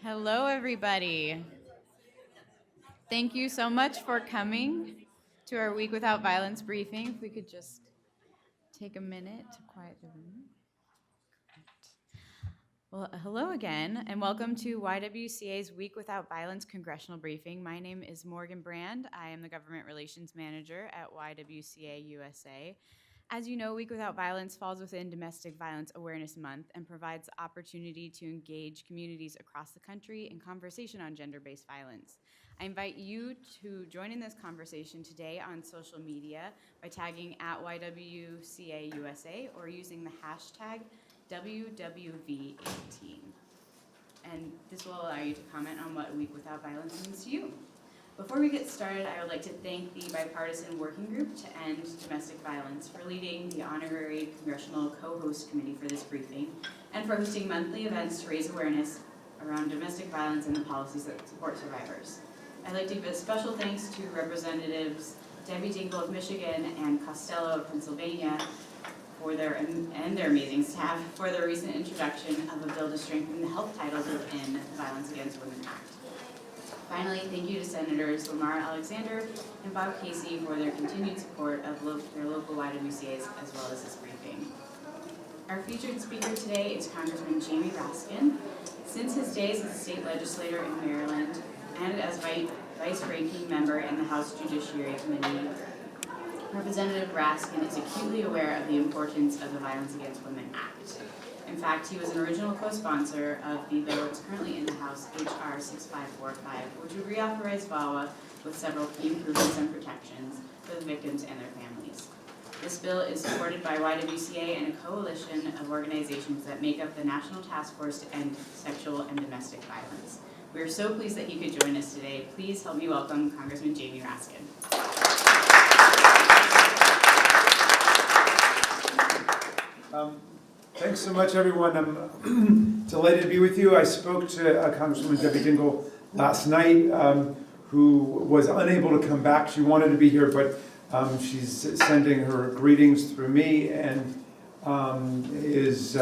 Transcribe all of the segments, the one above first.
Hello, everybody. Thank you so much for coming to our Week Without Violence briefing. If we could just take a minute to quiet the room. Well, hello again, and welcome to YWCA's Week Without Violence congressional briefing. My name is Morgan Brand. I am the Government Relations Manager at YWCA USA. As you know, Week Without Violence falls within Domestic Violence Awareness Month and provides the opportunity to engage communities across the country in conversation on gender-based violence. I invite you to join in this conversation today on social media by tagging at YWCA USA or using the hashtag WWV18. And this will allow you to comment on what Week Without Violence means to you. Before we get started, I would like to thank the Bipartisan Working Group to End Domestic Violence for leading the Honorary Congressional Co-Host Committee for this briefing and for hosting monthly events to raise awareness around domestic violence and the policies that support survivors. I'd like to give a special thanks to Representatives Debbie Dingell of Michigan and Costello of Pennsylvania for their amazing staff for their recent introduction of a bill to strengthen the health titles within the Violence Against Women Act. Finally, thank you to Senators Lamar Alexander and Bob Casey for their continued support of their local YWCAs as well as this briefing. Our featured speaker today is Congressman Jamie Raskin. Since his days as a state legislator in Maryland and as vice-ranking member in the House Judiciary Committee, Representative Raskin is acutely aware of the importance of the Violence Against Women Act. In fact, he was an original co-sponsor of the bill that's currently in the House, H.R. 6545, which would reauthorize VAWA with several key improvements and protections for the victims and their families. This bill is supported by YWCA and a coalition of organizations that make up the National Task Force to End Sexual and Domestic Violence. We are so pleased that he could join us today. Please help me welcome Congressman Jamie Raskin. Thanks so much, everyone. I'm delighted to be with you. I spoke to Congresswoman Debbie Dingell last night, who was unable to come back. She wanted to be here, but she's sending her greetings through me and is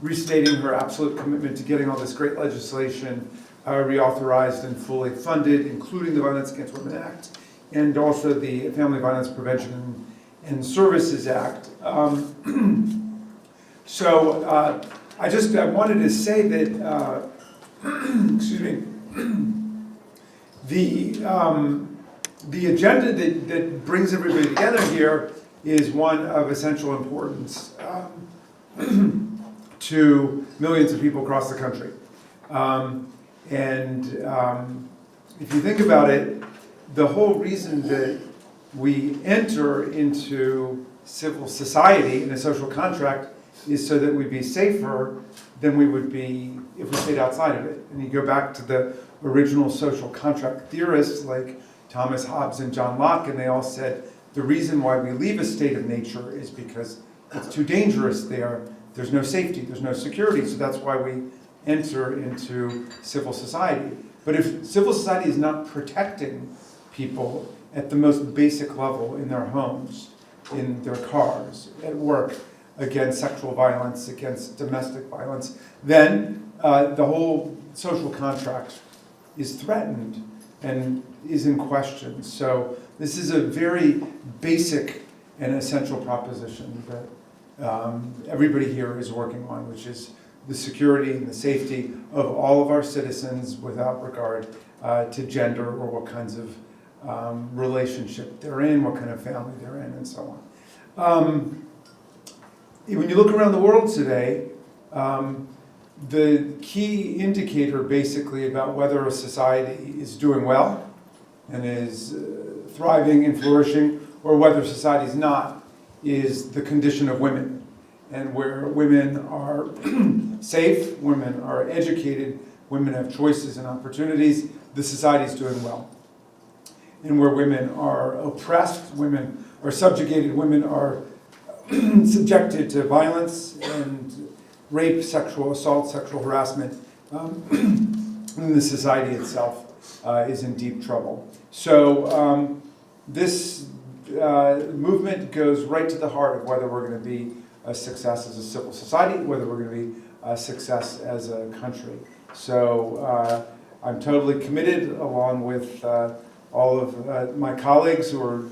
restating her absolute commitment to getting all this great legislation reauthorized and fully funded, including the Violence Against Women Act and also the Family Violence Prevention and Services Act. So I wanted to say that, excuse me, the agenda that brings everybody together here is one of essential importance to millions of people across the country. If you think about it, the whole reason that we enter into civil society and a social contract is so that we'd be safer than we would be if we stayed outside of it. And you go back to the original social contract theorists like Thomas Hobbes and John Locke, and they all said the reason why we leave a state of nature is because it's too dangerous there. There's no safety, there's no security, so that's why we enter into civil society. But if civil society is not protecting people at the most basic level in their homes, in their cars, at work, against sexual violence, against domestic violence, then the whole social contract is threatened and is in question. So this is a very basic and essential proposition that everybody here is working on, which is the security and the safety of all of our citizens without regard to gender or what kinds of relationship they're in, what kind of family they're in, and so on. When you look around the world today, the key indicator basically about whether a society is doing well and is thriving and flourishing, or whether society is not, is the condition of women. And where women are safe, women are educated, women have choices and opportunities, the society is doing well. And where women are oppressed, women are subjugated, women are subjected to violence and rape, sexual assault, sexual harassment, and the society itself is in deep trouble. So this movement goes right to the heart of whether we're going to be a success as a civil society, whether we're going to be a success as a country. So I'm totally committed, along with all of my colleagues who are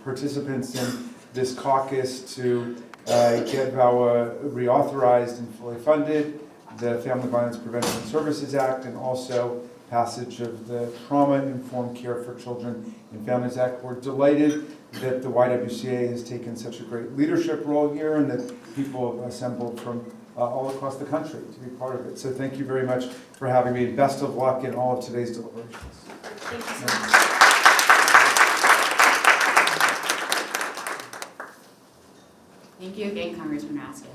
participants in this caucus, to get VAWA reauthorized and fully funded, the Family Violence Prevention Services Act, and also passage of the Trauma-Informed Care for Children and Families Act. We're delighted that the YWCA has taken such a great leadership role here, and that people have assembled from all across the country to be part of it. So thank you very much for having me. Best of luck in all of today's deliberations. Thank you so much. Thank you again, Congressman Raskin.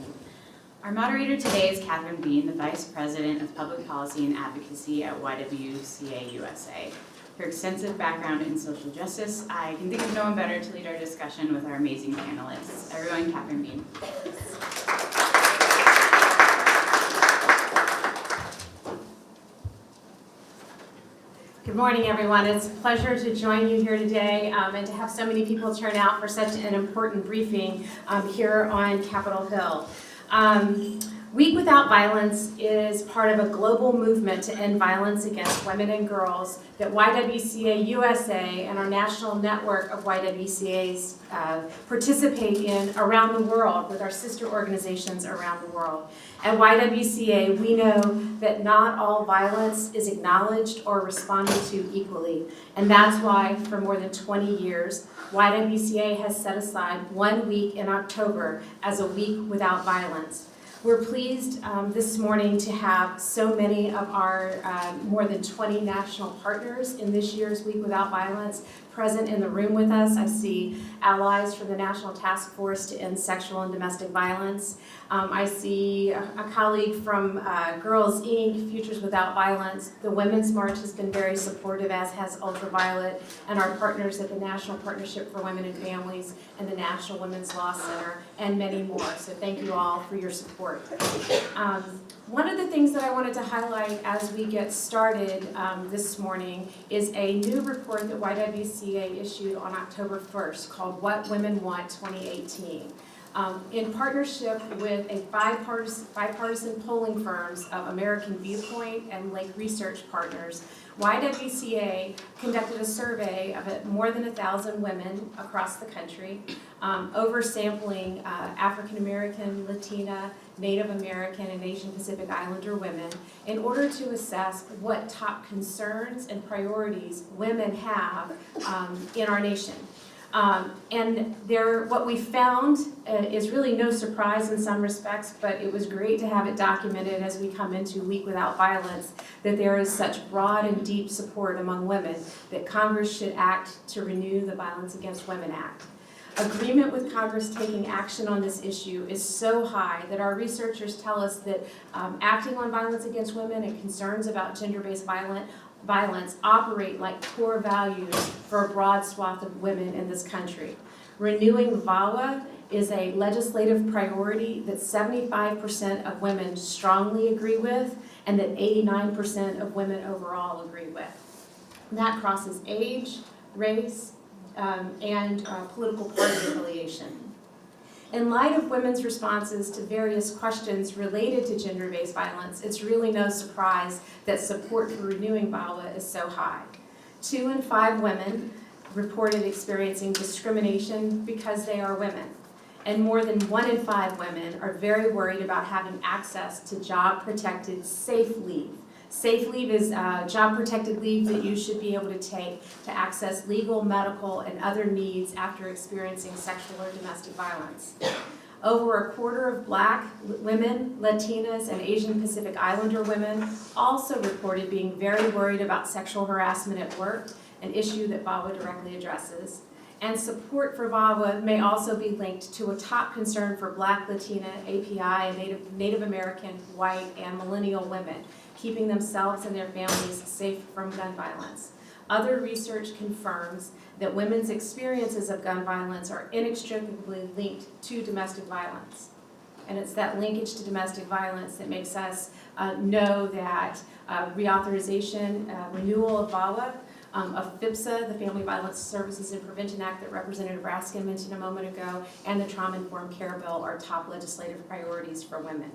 Our moderator today is Catherine Bean, the Vice President of Public Policy and Advocacy at YWCA USA. Her extensive background in social justice, I can think of no one better to lead our discussion with our amazing panelists. Everyone, Catherine Bean. Good morning, everyone. It's a pleasure to join you here today and to have so many people turn out for such an important briefing here on Capitol Hill. Week Without Violence is part of a global movement to end violence against women and girls that YWCA USA and our national network of YWCAs participate in around the world with our sister organizations around the world. At YWCA, we know that not all violence is acknowledged or responded to equally, and that's why for more than 20 years, YWCA has set aside 1 week in October as a week without violence. We're pleased this morning to have so many of our more than 20 national partners in this year's Week Without Violence present in the room with us. I see allies from the National Task Force to End Sexual and Domestic Violence. I see a colleague from Girls Inc., Futures Without Violence. The Women's March has been very supportive, as has Ultraviolet, and our partners at the National Partnership for Women and Families and the National Women's Law Center, and many more. So thank you all for your support. One of the things that I wanted to highlight as we get started this morning is a new report that YWCA issued on October 1st called What Women Want 2018. In partnership with a bipartisan polling firms of American Viewpoint and Lake Research Partners, YWCA conducted a survey of more than 1,000 women across the country, oversampling African American, Latina, Native American, and Asian Pacific Islander women in order to assess what top concerns and priorities women have in our nation. What we found is really no surprise in some respects, but it was great to have it documented as we come into Week Without Violence, that there is such broad and deep support among women that Congress should act to renew the Violence Against Women Act. Agreement with Congress taking action on this issue is so high that our researchers tell us that acting on violence against women and concerns about gender-based violence operate like core values for a broad swath of women in this country. Renewing VAWA is a legislative priority that 75% of women strongly agree with and that 89% of women overall agree with. And that crosses age, race, and political party affiliation. In light of women's responses to various questions related to gender-based violence, it's really no surprise that support for renewing VAWA is so high. 2 in 5 women reported experiencing discrimination because they are women. And more than 1 in 5 women are very worried about having access to job-protected safe leave. Safe leave is job-protected leave that you should be able to take to access legal, medical, and other needs after experiencing sexual or domestic violence. Over a quarter of Black women, Latinas, and Asian Pacific Islander women also reported being very worried about sexual harassment at work, an issue that VAWA directly addresses. And support for VAWA may also be linked to a top concern for Black, Latina, API, and Native American, white, and millennial women, keeping themselves and their families safe from gun violence. Other research confirms that women's experiences of gun violence are inextricably linked to domestic violence. And it's that linkage to domestic violence that makes us know that reauthorization, renewal of VAWA, of FIPSA, the Family Violence Services and Prevention Act that Representative Raskin mentioned a moment ago, and the Trauma-Informed Care Bill are top legislative priorities for women.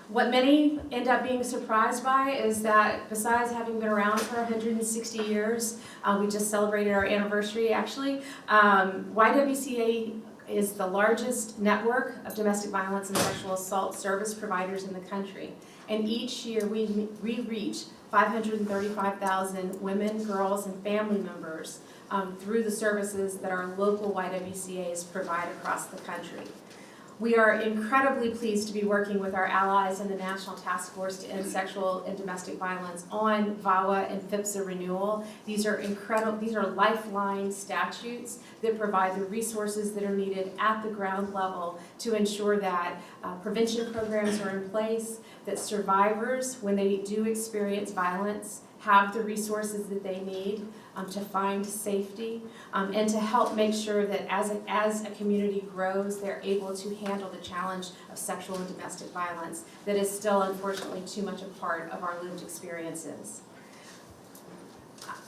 What many end up being surprised by is that besides having been around for 160 years, we just celebrated our anniversary actually, YWCA is the largest network of domestic violence and sexual assault service providers in the country. And each year we reach 535,000 women, girls, and family members through the services that our local YWCAs provide across the country. We are incredibly pleased to be working with our allies in the National Task Force to End Sexual and Domestic Violence on VAWA and FIPSA renewal. These are lifeline statutes that provide the resources that are needed at the ground level to ensure that prevention programs are in place, that survivors, when they do experience violence, have the resources that they need to find safety, and to help make sure that as a community grows, they're able to handle the challenge of sexual and domestic violence that is still unfortunately too much a part of our lived experiences.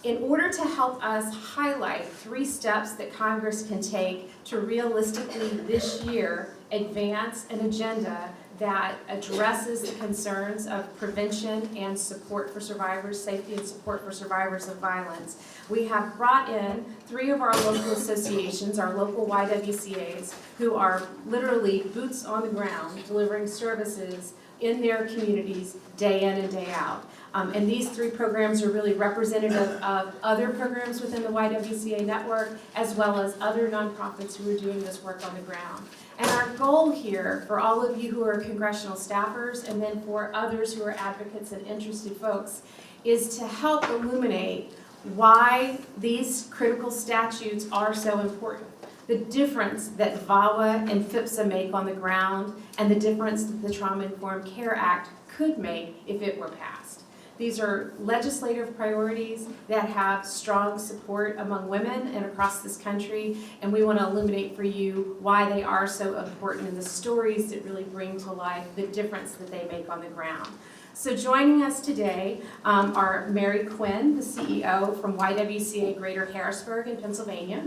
In order to help us highlight 3 steps that Congress can take to realistically this year advance an agenda that addresses the concerns of prevention and support for survivors, safety and support for survivors of violence, we have brought in 3 of our local associations, our local YWCAs, who are literally boots on the ground delivering services in their communities day in and day out. And these 3 programs are really representative of other programs within the YWCA network, as well as other nonprofits who are doing this work on the ground. And our goal here, for all of you who are congressional staffers, and then for others who are advocates and interested folks, is to help illuminate why these critical statutes are so important. The difference that VAWA and FIPSA make on the ground, and the difference that the Trauma-Informed Care Act could make if it were passed. These are legislative priorities that have strong support among women and across this country, and we want to illuminate for you why they are so important and the stories that really bring to life the difference that they make on the ground. So joining us today are Mary Quinn, the CEO from YWCA Greater Harrisburg in Pennsylvania,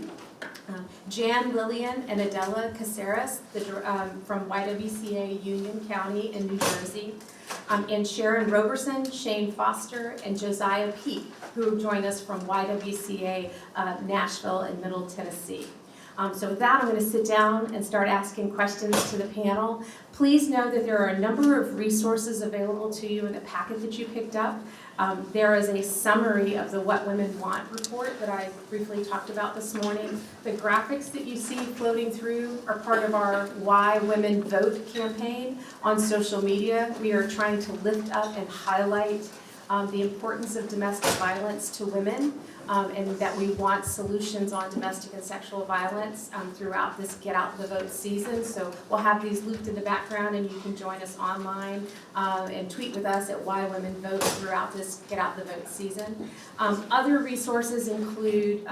Jan Lillian and Adela Caceres from YWCA Union County in New Jersey, and Sharon Roberson, Shane Foster, and Josiah Peak, who join us from YWCA Nashville and Middle Tennessee. So with that, I'm going to sit down and start asking questions to the panel. Please know that there are a number of resources available to you in the packet that you picked up. There is a summary of the What Women Want report that I briefly talked about this morning. The graphics that you see floating through are part of our Why Women Vote campaign on social media. We are trying to lift up and highlight the importance of domestic violence to women, and that we want solutions on domestic and sexual violence throughout this Get Out the Vote season. So we'll have these looped in the background, and you can join us online and tweet with us at Why Women Vote throughout this Get Out the Vote season. Other resources include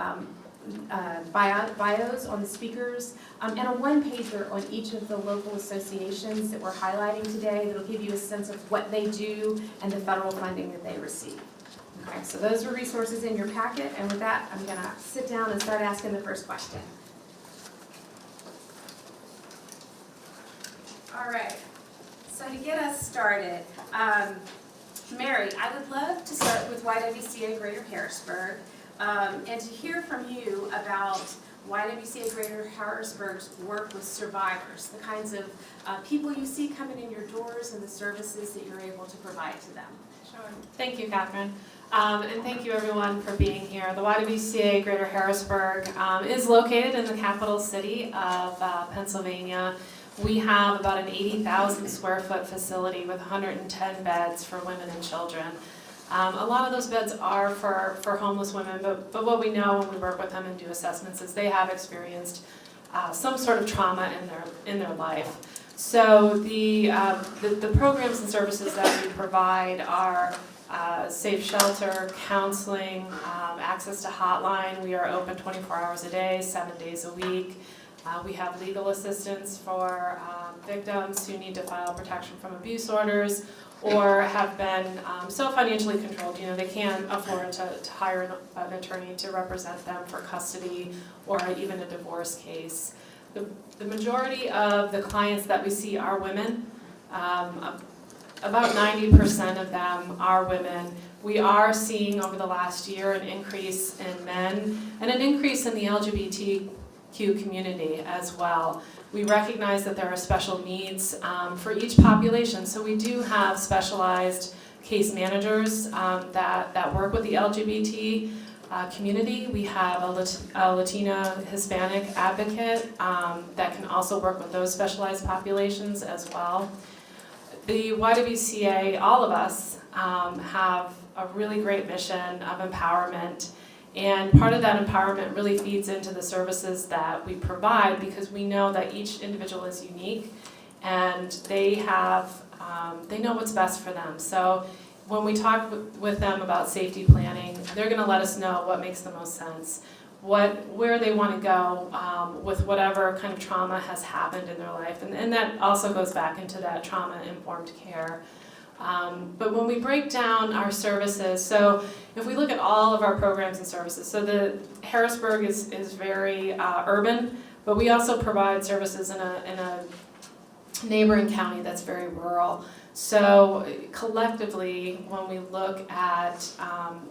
bios on the speakers, and a one-pager on each of the local associations that we're highlighting today that'll give you a sense of what they do and the federal funding that they receive. Okay, so those are resources in your packet, and with that, I'm going to sit down and start asking the first question. All right, so to get us started, Mary, I would love to start with YWCA Greater Harrisburg, and to hear from you about YWCA Greater Harrisburg's work with survivors, the kinds of people you see coming in your doors and the services that you're able to provide to them. Sure. Thank you, Catherine. And thank you everyone for being here. The YWCA Greater Harrisburg is located in the capital city of Pennsylvania. We have about an 80,000 square foot facility with 110 beds for women and children. A lot of those beds are for homeless women, but what we know when we work with them and do assessments is they have experienced some sort of trauma in their life. So the programs and services that we provide are safe shelter, counseling, access to hotline. We are open 24 hours a day, 7 days a week. We have legal assistance for victims who need to file protection from abuse orders or have been so financially controlled, they can't afford to hire an attorney to represent them for custody or even a divorce case. The majority of the clients that we see are women. about 90% of them are women. We are seeing over the last year an increase in men and an increase in the LGBTQ community as well. We recognize that there are special needs for each population, so we do have specialized case managers that work with the LGBT community. We have a Latina Hispanic advocate that can also work with those specialized populations as well. The YWCA, all of us, have a really great mission of empowerment, and part of that empowerment really feeds into the services that we provide, because we know that each individual is unique and they know what's best for them. So when we talk with them about safety planning, they're going to let us know what makes the most sense, where they want to go with whatever kind of trauma has happened in their life. And that also goes back into that trauma-informed care. But when we break down our services, so if we look at all of our programs and services, so the Harrisburg is very urban, but we also provide services in a neighboring county that's very rural. So collectively, when we look at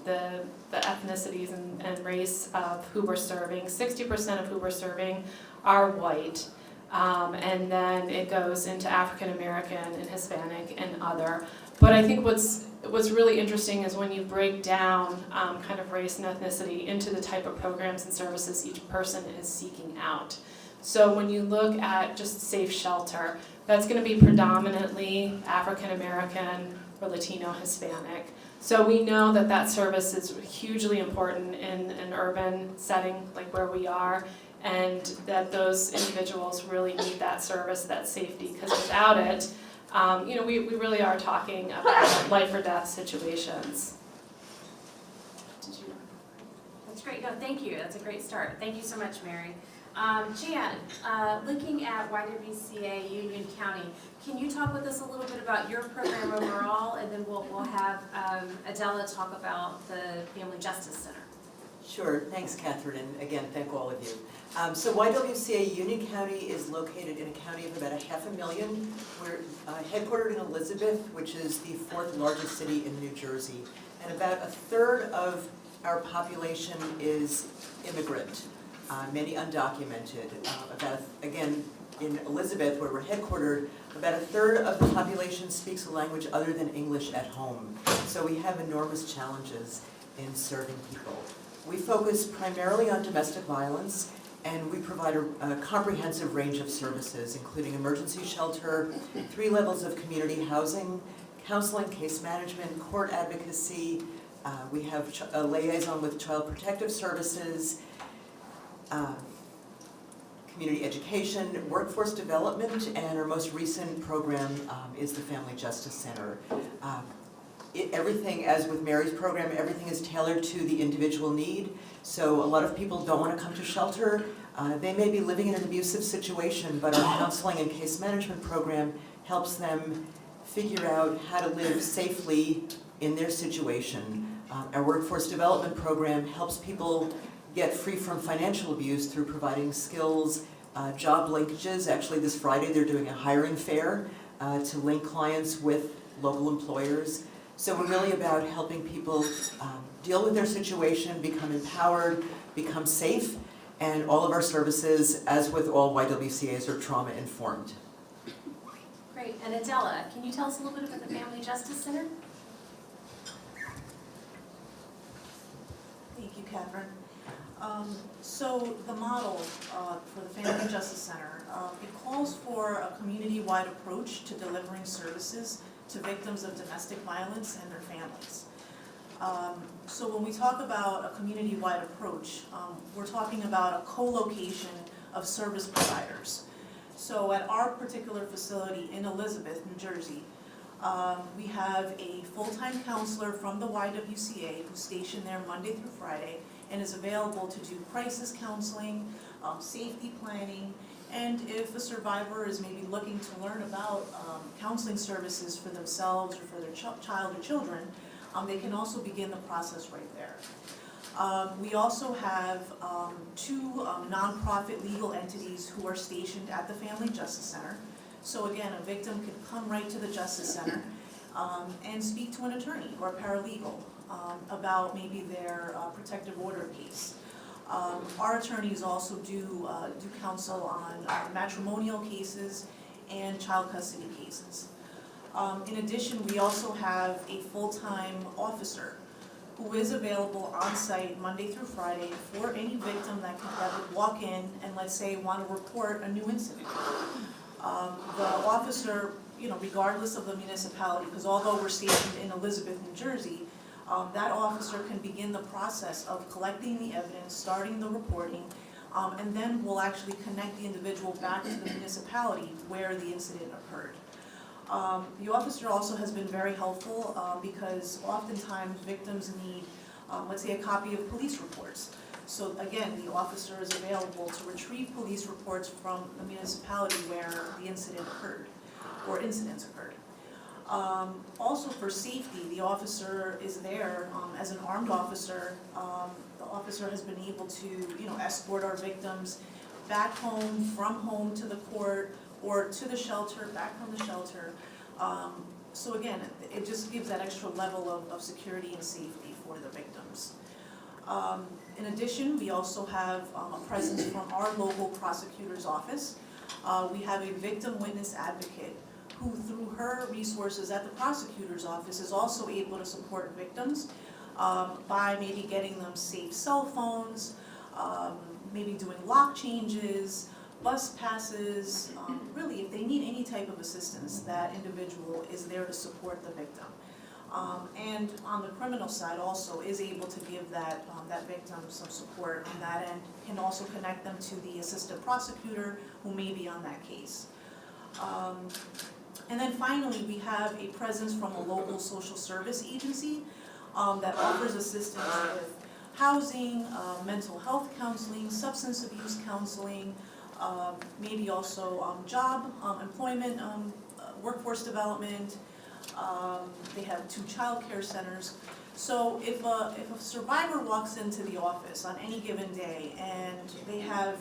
the ethnicities and race of who we're serving, 60% of who we're serving are white. And then it goes into African American and Hispanic and other. But I think what's really interesting is when you break down kind of race and ethnicity into the type of programs and services each person is seeking out. So when you look at just safe shelter, that's going to be predominantly African American or Latino Hispanic. So we know that that service is hugely important in an urban setting like where we are, and that those individuals really need that service, that safety, because without it, we really are talking about life or death situations. That's great. No, thank you. That's a great start. Thank you so much, Mary. Jan, looking at YWCA Union County, can you talk with us a little bit about your program overall, and then we'll have Adela talk about the Family Justice Center. Sure, thanks Catherine, and again, thank all of you. So YWCA Union County is located in a county of about 500,000. We're headquartered in Elizabeth, which is the 4th largest city in New Jersey. And about 1/3 of our population is immigrant, many undocumented. Again, in Elizabeth, where we're headquartered, about 1/3 of the population speaks a language other than English at home. So we have enormous challenges in serving people. We focus primarily on domestic violence, and we provide a comprehensive range of services, including emergency shelter, 3 levels of community housing, counseling, case management, court advocacy. We have a liaison with Child Protective Services, community education, workforce development, and our most recent program is the Family Justice Center. Everything, as with Mary's program, everything is tailored to the individual need. So a lot of people don't want to come to shelter. They may be living in an abusive situation, but our counseling and case management program helps them figure out how to live safely in their situation. Our workforce development program helps people get free from financial abuse through providing skills, job linkages. Actually, this Friday they're doing a hiring fair to link clients with local employers. So we're really about helping people deal with their situation, become empowered, become safe, and all of our services, as with all YWCAs, are trauma informed. Great. And Adela, can you tell us a little bit about the Family Justice Center? Thank you, Catherine. So the model for the Family Justice Center, it calls for a community-wide approach to delivering services to victims of domestic violence and their families. So when we talk about a community-wide approach, we're talking about a co-location of service providers. So at our particular facility in Elizabeth, New Jersey, we have a full-time counselor from the YWCA who's stationed there Monday through Friday and is available to do crisis counseling, safety planning, and if a survivor is maybe looking to learn about counseling services for themselves or for their child or children, they can also begin the process right there. We also have 2 nonprofit legal entities who are stationed at the Family Justice Center. So again, a victim can come right to the Justice Center. and speak to an attorney or a paralegal about maybe their protective order case. Our attorneys also do counsel on matrimonial cases and child custody cases. In addition, we also have a full-time officer who is available on site Monday through Friday for any victim that would walk in and, let's say, want to report a new incident. The officer, regardless of the municipality, because although we're stationed in Elizabeth, New Jersey, that officer can begin the process of collecting the evidence, starting the reporting, and then will actually connect the individual back to the municipality where the incident occurred. The officer also has been very helpful because oftentimes victims need, let's say, a copy of police reports. So again, the officer is available to retrieve police reports from the municipality where the incident occurred, or incidents occurred. Also for safety, the officer is there as an armed officer. The officer has been able to, escort our victims back home, from home to the court, or to the shelter, back from the shelter. So again, it just gives that extra level of security and safety for the victims. In addition, we also have a presence from our local prosecutor's office. We have a victim witness advocate who, through her resources at the prosecutor's office, is also able to support victims by maybe getting them safe cell phones, maybe doing lock changes, bus passes, really if they need any type of assistance, that individual is there to support the victim. And on the criminal side also is able to give that victim some support on that end, can also connect them to the assistant prosecutor who may be on that case. And then finally, we have a presence from a local social service agency that offers assistance with housing, mental health counseling, substance abuse counseling, maybe also job, employment, workforce development. They have 2 child care centers. So if a survivor walks into the office on any given day and they have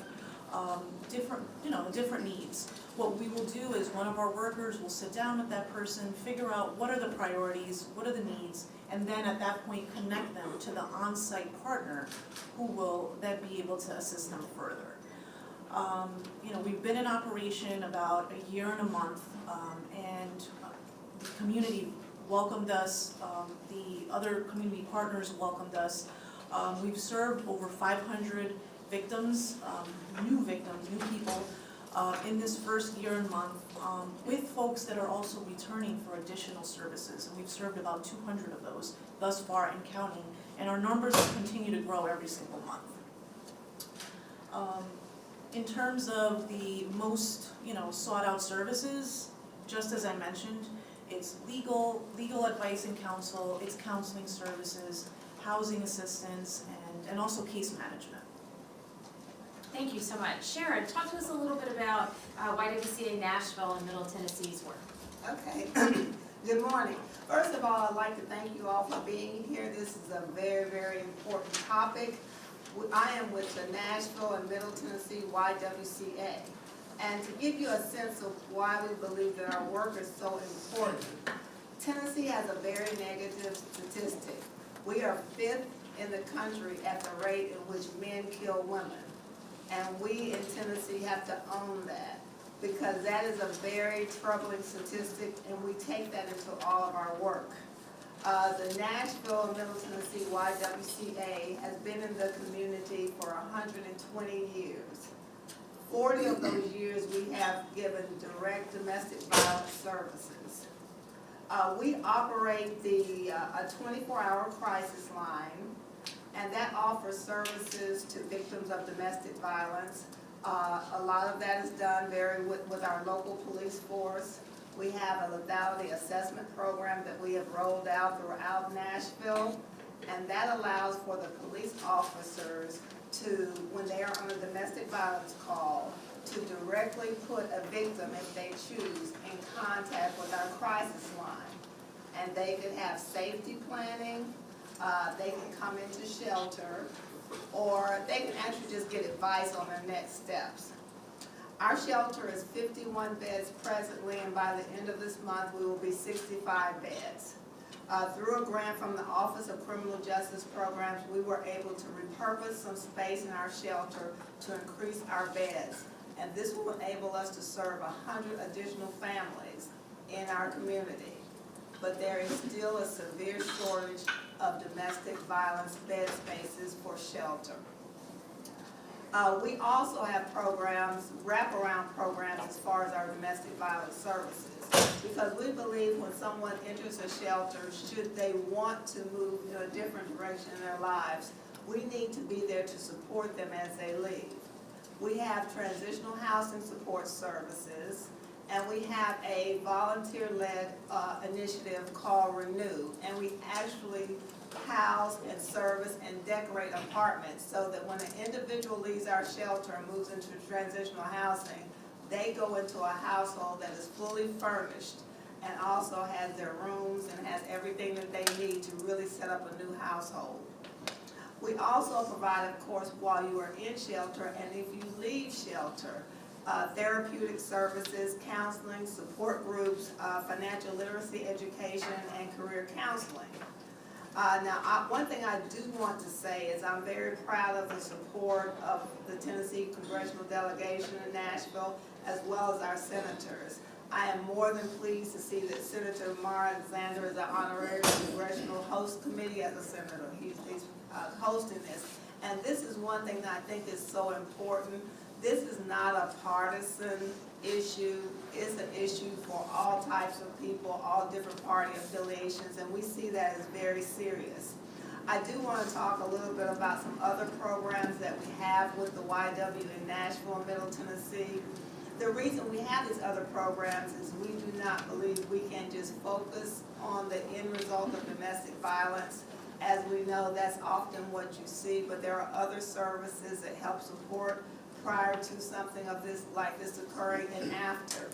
different needs, what we will do is one of our workers will sit down with that person, figure out what are the priorities, what are the needs, and then at that point connect them to the on-site partner who will then be able to assist them further. We've been in operation about a year and a month, and the community welcomed us, the other community partners welcomed us. We've served over 500 victims, new people, in this first year and month, with folks that are also returning for additional services. And we've served about 200 of those thus far and counting, and our numbers continue to grow every single month. In terms of the most, sought out services, just as I mentioned, it's legal advice and counsel, it's counseling services, housing assistance, and also case management. Thank you so much. Sharon, talk to us a little bit about YWCA Nashville and Middle Tennessee's work. Okay. Good morning. First of all, I'd like to thank you all for being here. This is a very, very important topic. I am with the Nashville and Middle Tennessee YWCA. And to give you a sense of why we believe that our work is so important, Tennessee has a very negative statistic. We are 5th in the country at the rate in which men kill women. And we in Tennessee have to own that, because that is a very troubling statistic, and we take that into all of our work. The Nashville and Middle Tennessee YWCA has been in the community for 120 years. 40 of those years we have given direct domestic violence services. We operate a 24-hour crisis line, and that offers services to victims of domestic violence. A lot of that is done with our local police force. We have a lethality assessment program that we have rolled out throughout Nashville, and that allows for the police officers to, when they are on a domestic violence call, to directly put a victim, if they choose, in contact with our crisis line. And they can have safety planning, they can come into shelter, or they can actually just get advice on their next steps. Our shelter is 51 beds presently, and by the end of this month, we will be 65 beds. Through a grant from the Office of Criminal Justice Programs, we were able to repurpose some space in our shelter to increase our beds. And this will enable us to serve 100 additional families in our community. But there is still a severe shortage of domestic violence bed spaces for shelter. We also have programs, wraparound programs as far as our domestic violence services. Because we believe when someone enters a shelter, should they want to move in a different direction in their lives, we need to be there to support them as they leave. We have transitional housing support services, and we have a volunteer-led initiative called Renew, and we actually house and service and decorate apartments so that when an individual leaves our shelter and moves into transitional housing, they go into a household that is fully furnished and also has their rooms and has everything that they need to really set up a new household. We also provide, of course, while you are in shelter and if you leave shelter, therapeutic services, counseling, support groups, financial literacy education, and career counseling. One thing I do want to say is I'm very proud of the support of the Tennessee Congressional Delegation in Nashville, as well as our senators. I am more than pleased to see that Senator Mar Alexander is our honorary congressional host committee as a senator. He's hosting this. And this is one thing that I think is so important. This is not a partisan issue. It's an issue for all types of people, all different party affiliations, and we see that as very serious. I do want to talk a little bit about some other programs that we have with the YW in Nashville and Middle Tennessee. The reason we have these other programs is we do not believe we can just focus on the end result of domestic violence. As we know, that's often what you see, but there are other services that help support prior to something of this, like this occurring, and after.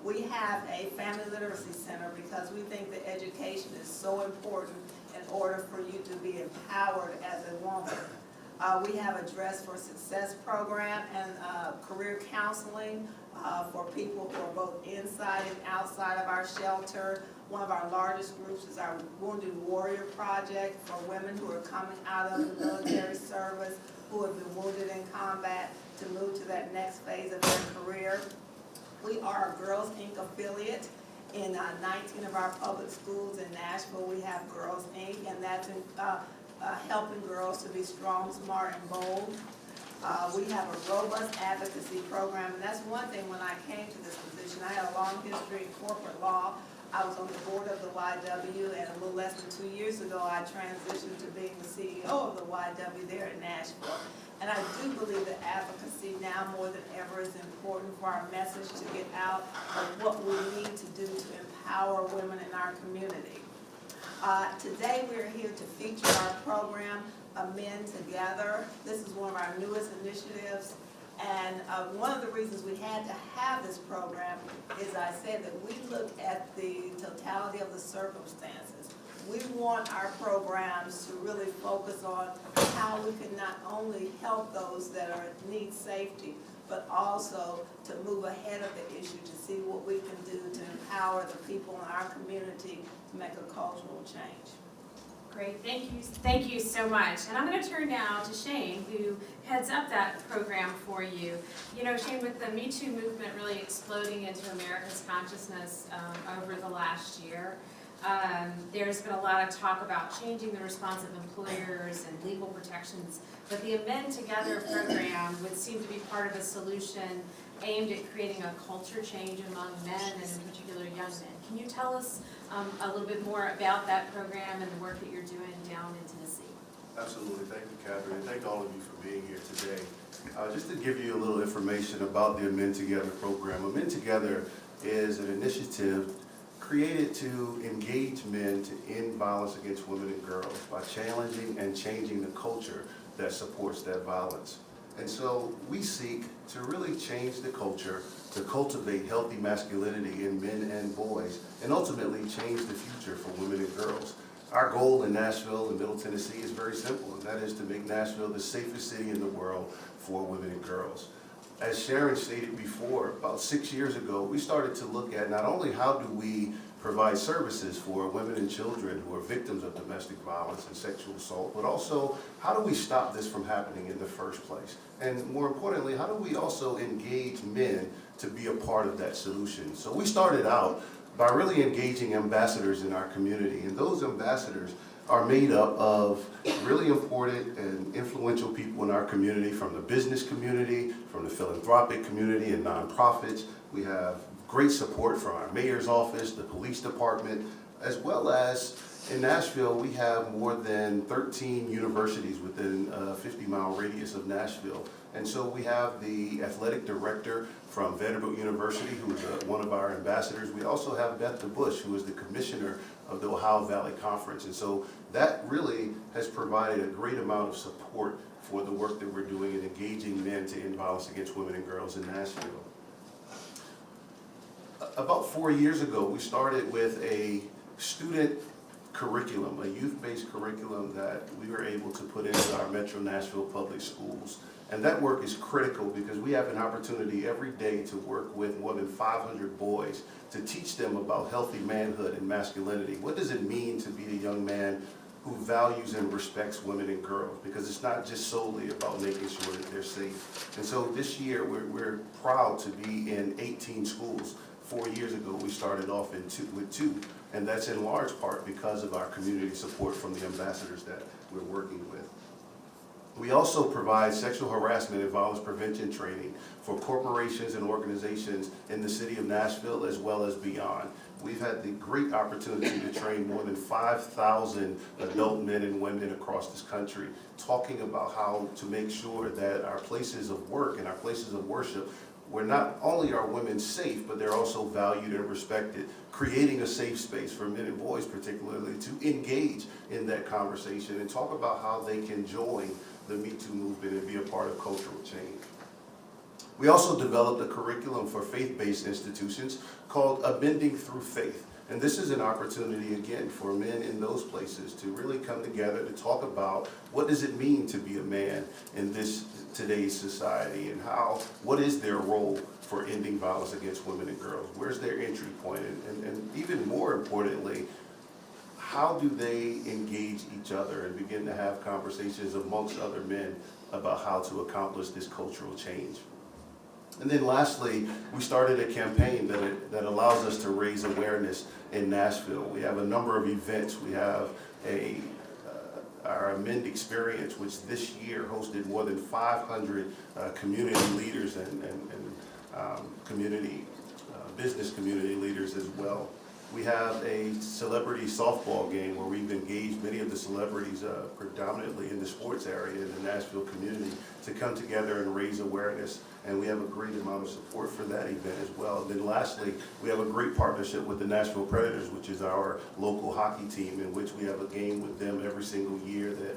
We have a family literacy center because we think that education is so important in order for you to be empowered as a woman. We have a Dress for Success program and career counseling for people who are both inside and outside of our shelter. One of our largest groups is our Wounded Warrior Project for women who are coming out of the military service, who have been wounded in combat, to move to that next phase of their career. We are a Girls Inc. affiliate. In 19 of our public schools in Nashville, we have Girls Inc., and that's helping girls to be strong, smart, and bold. We have a robust advocacy program, and that's one thing when I came to this position. I had a long history in corporate law. I was on the board of the YW, and a little less than 2 years ago, I transitioned to being the CEO of the YW there in Nashville. And I do believe that advocacy now more than ever is important for our message to get out of what we need to do to empower women in our community. Today we're here to feature our program, Men Together. This is one of our newest initiatives. And one of the reasons we had to have this program is I said that we look at the totality of the circumstances. We want our programs to really focus on how we can not only help those that need safety, but also to move ahead of the issue to see what we can do to empower the people in our community to make a cultural change. Great, thank you so much. And I'm going to turn now to Shane, who heads up that program for you. You know, Shane, with the Me Too movement really exploding into America's consciousness over the last year, there's been a lot of talk about changing the response of employers and legal protections, but the Men Together program would seem to be part of a solution aimed at creating a culture change among men and in particular young men. Can you tell us a little bit more about that program and the work that you're doing down in Tennessee? Absolutely. Thank you, Catherine, and thank all of you for being here today. Just to give you a little information about the Men Together program. Men Together is an initiative created to engage men to end violence against women and girls by challenging and changing the culture that supports that violence. And so we seek to really change the culture to cultivate healthy masculinity in men and boys, and ultimately change the future for women and girls. Our goal in Nashville and Middle Tennessee is very simple, and that is to make Nashville the safest city in the world for women and girls. as Sharon stated before, about 6 years ago, we started to look at not only how do we provide services for women and children who are victims of domestic violence and sexual assault, but also how do we stop this from happening in the first place? And more importantly, how do we also engage men to be a part of that solution? So we started out by really engaging ambassadors in our community, and those ambassadors are made up of really important and influential people in our community, from the business community, from the philanthropic community and nonprofits. We have great support from our mayor's office, the police department, as well as in Nashville, we have more than 13 universities within a 50-mile radius of Nashville. And so we have the athletic director from Vanderbilt University, who is one of our ambassadors. We also have Beth DeBush, who is the commissioner of the Ohio Valley Conference. And so that really has provided a great amount of support for the work that we're doing in engaging men to end violence against women and girls in Nashville. About 4 years ago, we started with a student curriculum, a youth-based curriculum that we were able to put into our Metro Nashville public schools. And that work is critical because we have an opportunity every day to work with more than 500 boys to teach them about healthy manhood and masculinity. What does it mean to be a young man who values and respects women and girls? Because it's not just solely about making sure that they're safe. And so this year, we're proud to be in 18 schools. 4 years ago, we started off with two, and that's in large part because of our community support from the ambassadors that we're working with. We also provide sexual harassment and violence prevention training for corporations and organizations in the city of Nashville as well as beyond. We've had the great opportunity to train more than 5,000 adult men and women across this country, talking about how to make sure that our places of work and our places of worship, where not only are women safe, but they're also valued and respected, creating a safe space for men and boys particularly to engage in that conversation and talk about how they can join the Me Too movement and be a part of cultural change. We also developed a curriculum for faith-based institutions called Amending Through Faith. And this is an opportunity, again, for men in those places to really come together to talk about what does it mean to be a man in today's society, and what is their role for ending violence against women and girls? Where's their entry point? And even more importantly, how do they engage each other and begin to have conversations amongst other men about how to accomplish this cultural change? And then lastly, we started a campaign that allows us to raise awareness in Nashville. We have a number of events. We have our Amend Experience, which this year hosted more than 500 community leaders and business community leaders as well. We have a celebrity softball game where we've engaged many of the celebrities predominantly in the sports area in the Nashville community to come together and raise awareness, and we have a great amount of support for that event as well. And then lastly, we have a great partnership with the Nashville Predators, which is our local hockey team, in which we have a game with them every single year that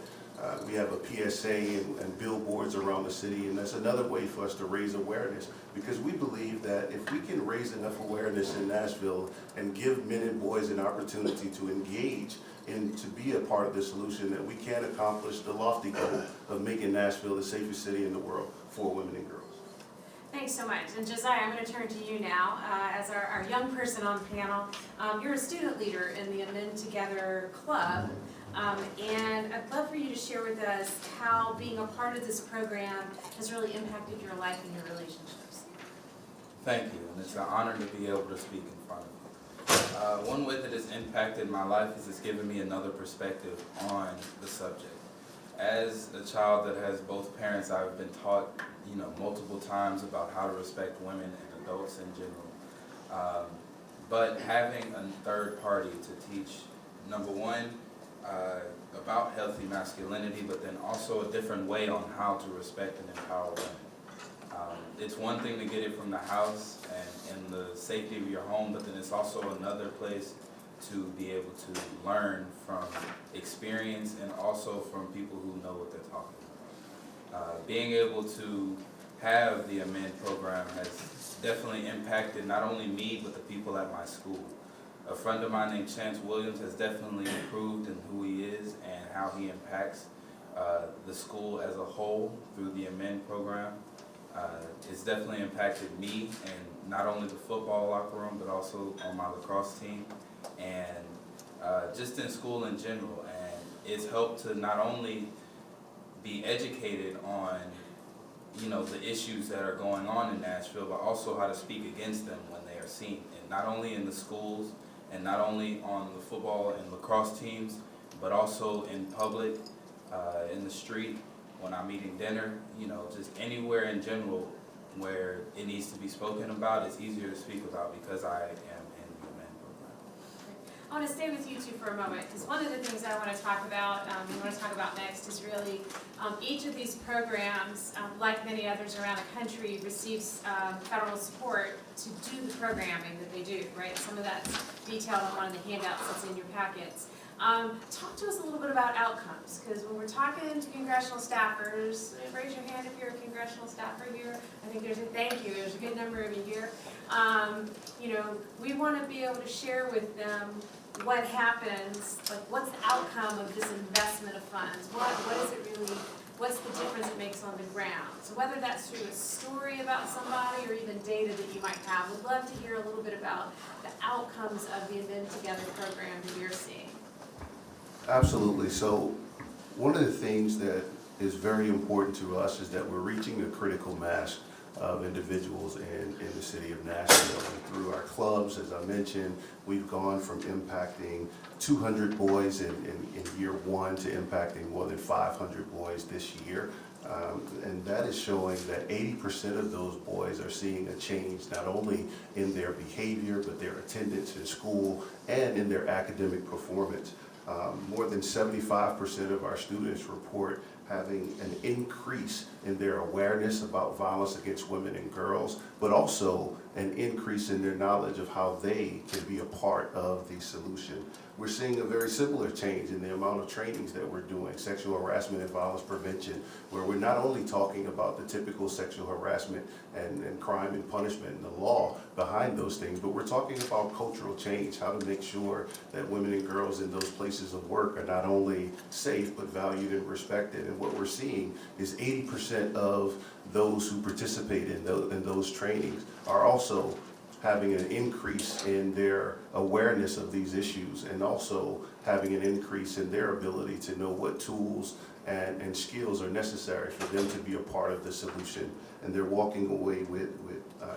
we have a PSA and billboards around the city, and that's another way for us to raise awareness, because we believe that if we can raise enough awareness in Nashville and give men and boys an opportunity to engage and to be a part of the solution, that we can accomplish the lofty goal of making Nashville the safest city in the world for women and girls. Thanks so much. And Josiah, I'm going to turn to you now as our young person on panel. You're a student leader in the Amend Together Club. And I'd love for you to share with us how being a part of this program has really impacted your life and your relationships. Thank you, and it's an honor to be able to speak in front of you. One way that it's impacted my life is it's given me another perspective on the subject. As a child that has both parents, I've been taught, multiple times about how to respect women and adults in general. But having a third party to teach, number one, about healthy masculinity, but then also a different way on how to respect and empower women. It's one thing to get it from the house and in the safety of your home, but then it's also another place to be able to learn from experience and also from people who know what they're talking about. Being able to have the Amend program has definitely impacted not only me, but the people at my school. A friend of mine named Chance Williams has definitely improved in who he is and how he impacts the school as a whole through the Amend program. It's definitely impacted me, and not only the football locker room, but also on my lacrosse team, and just in school in general. And it's helped to not only be educated on, you know, the issues that are going on in Nashville, but also how to speak against them when they are seen, and not only in the schools, and not only on the football and lacrosse teams, but also in public, in the street, when I'm eating dinner, you know, just anywhere in general where it needs to be spoken about. It's easier to speak about because I am in the men program. I want to stay with you two for a moment, because one of the things I want to talk about, next is really each of these programs, like many others around the country, receives federal support to do the programming that they do, right? Some of that's detailed on one of the handouts that's in your packets. Talk to us a little bit about outcomes, because when we're talking to congressional staffers, raise your hand if you're a congressional staffer here. I think there's a thank you. There's a good number of you here. You know, we want to be able to share with them what happens, like what's the outcome of this investment of funds? What is it really? What's the difference it makes on the ground? So whether that's through a story about somebody or even data that you might have, we'd love to hear a little bit about the outcomes of the Amend Together program that you're seeing. Absolutely. So one of the things that is very important to us is that we're reaching a critical mass of individuals in the city of Nashville. And through our clubs, as I mentioned, we've gone from impacting 200 boys in year one to impacting more than 500 boys this year. And that is showing that 80% of those boys are seeing a change not only in their behavior, but their attendance in school and in their academic performance. More than 75% of our students report having an increase in their awareness about violence against women and girls, but also an increase in their knowledge of how they can be a part of the solution. We're seeing a very similar change in the amount of trainings that we're doing, sexual harassment and violence prevention, where we're not only talking about the typical sexual harassment and crime and punishment and the law behind those things, but we're talking about cultural change, how to make sure that women and girls in those places of work are not only safe, but valued and respected. And what we're seeing is 80% of those who participate in those trainings are also having an increase in their awareness of these issues, and also having an increase in their ability to know what tools and skills are necessary for them to be a part of the solution. And they're walking away with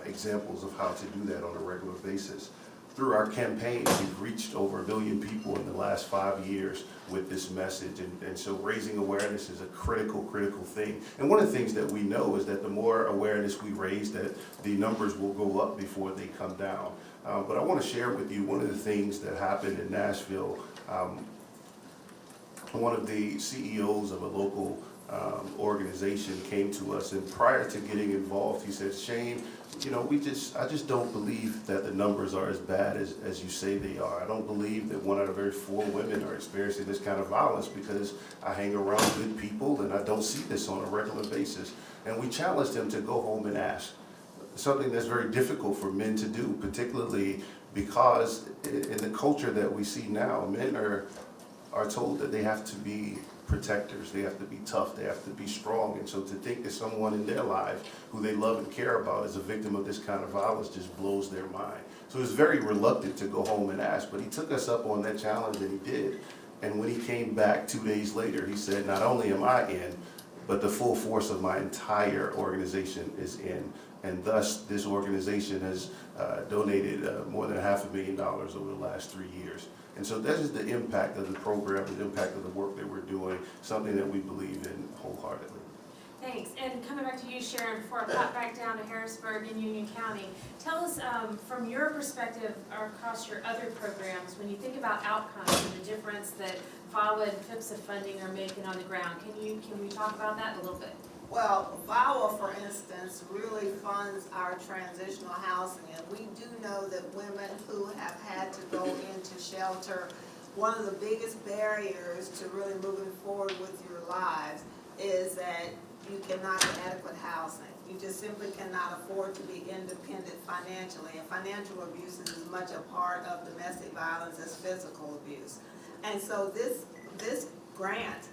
examples of how to do that on a regular basis. Through our campaign, we've reached over 1 million people in the last 5 years with this message, and so raising awareness is a critical thing. And one of the things that we know is that the more awareness we raise, that the numbers will go up before they come down. But I want to share with you one of the things that happened in Nashville. One of the CEOs of a local organization came to us, and prior to getting involved, he said, "Shane, you know, I just don't believe that the numbers are as bad as you say they are. I don't believe that 1 out of every 4 women are experiencing this kind of violence, because I hang around good people and I don't see this on a regular basis." And we challenged him to go home and ask, something that's very difficult for men to do, particularly because in the culture that we see now, men are told that they have to be protectors, they have to be tough, they have to be strong. And so to think that someone in their lives who they love and care about is a victim of this kind of violence just blows their mind. So he was very reluctant to go home and ask, but he took us up on that challenge, and he did. And when he came back 2 days later, he said, "Not only am I in, but the full force of my entire organization is in." And thus, this organization has donated more than $500,000 over the last 3 years. And so that is the impact of the program, the impact of the work that we're doing, something that we believe in wholeheartedly. Thanks. And coming back to you, Sharon, before I pop back down to Harrisburg and Union County, tell us from your perspective across your other programs, when you think about outcomes and the difference that VAWA and PHPSA funding are making on the ground, can we talk about that a little bit? Well, VAWA, for instance, really funds our transitional housing, and we do know that women who have had to go into shelter, one of the biggest barriers to really moving forward with your lives is that you cannot get adequate housing. You just simply cannot afford to be independent financially, and financial abuse is as much a part of domestic violence as physical abuse. And so this grant,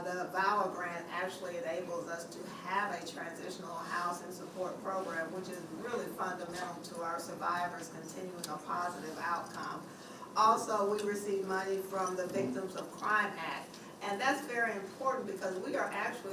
the VAWA grant actually enables us to have a transitional housing support program, which is really fundamental to our survivors continuing a positive outcome. Also, we receive money from the Victims of Crime Act. And that's very important because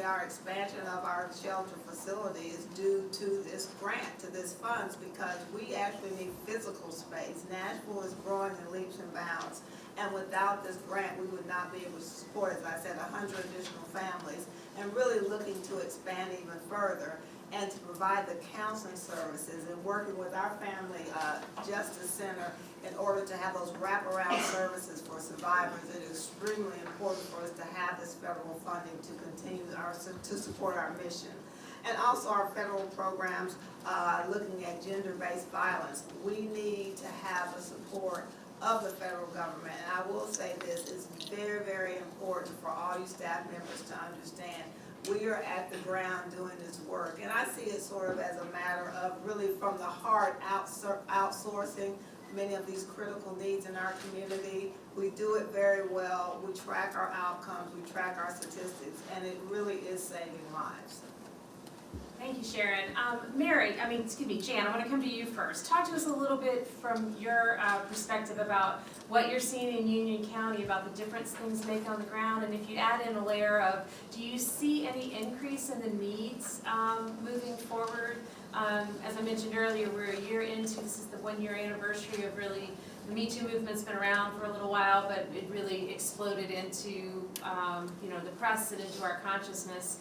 our expansion of our shelter facility is due to this grant, to this funds, because we actually need physical space. Nashville is growing in leaps and bounds, and without this grant, we would not be able to support, as I said, 100 additional families, and really looking to expand even further and to provide the counseling services and working with our Family Justice Center in order to have those wraparound services for survivors. It is extremely important for us to have this federal funding to continue to support our mission. And also our federal programs looking at gender-based violence. We need to have the support of the federal government. And I will say this is very, very important for all you staff members to understand. We are at the ground doing this work. And I see it sort of as a matter of really from the heart outsourcing many of these critical needs in our community. We do it very well. We track our outcomes, we track our statistics, and it really is saving lives. Thank you, Sharon. Jan, I want to come to you first. Talk to us a little bit from your perspective about what you're seeing in Union County, about the difference things make on the ground, and if you add in a layer of, do you see any increase in the needs moving forward? As I mentioned earlier, we're a year into, this is the 1-year anniversary of really, the Me Too movement's been around for a little while, but it really exploded into the press and into our consciousness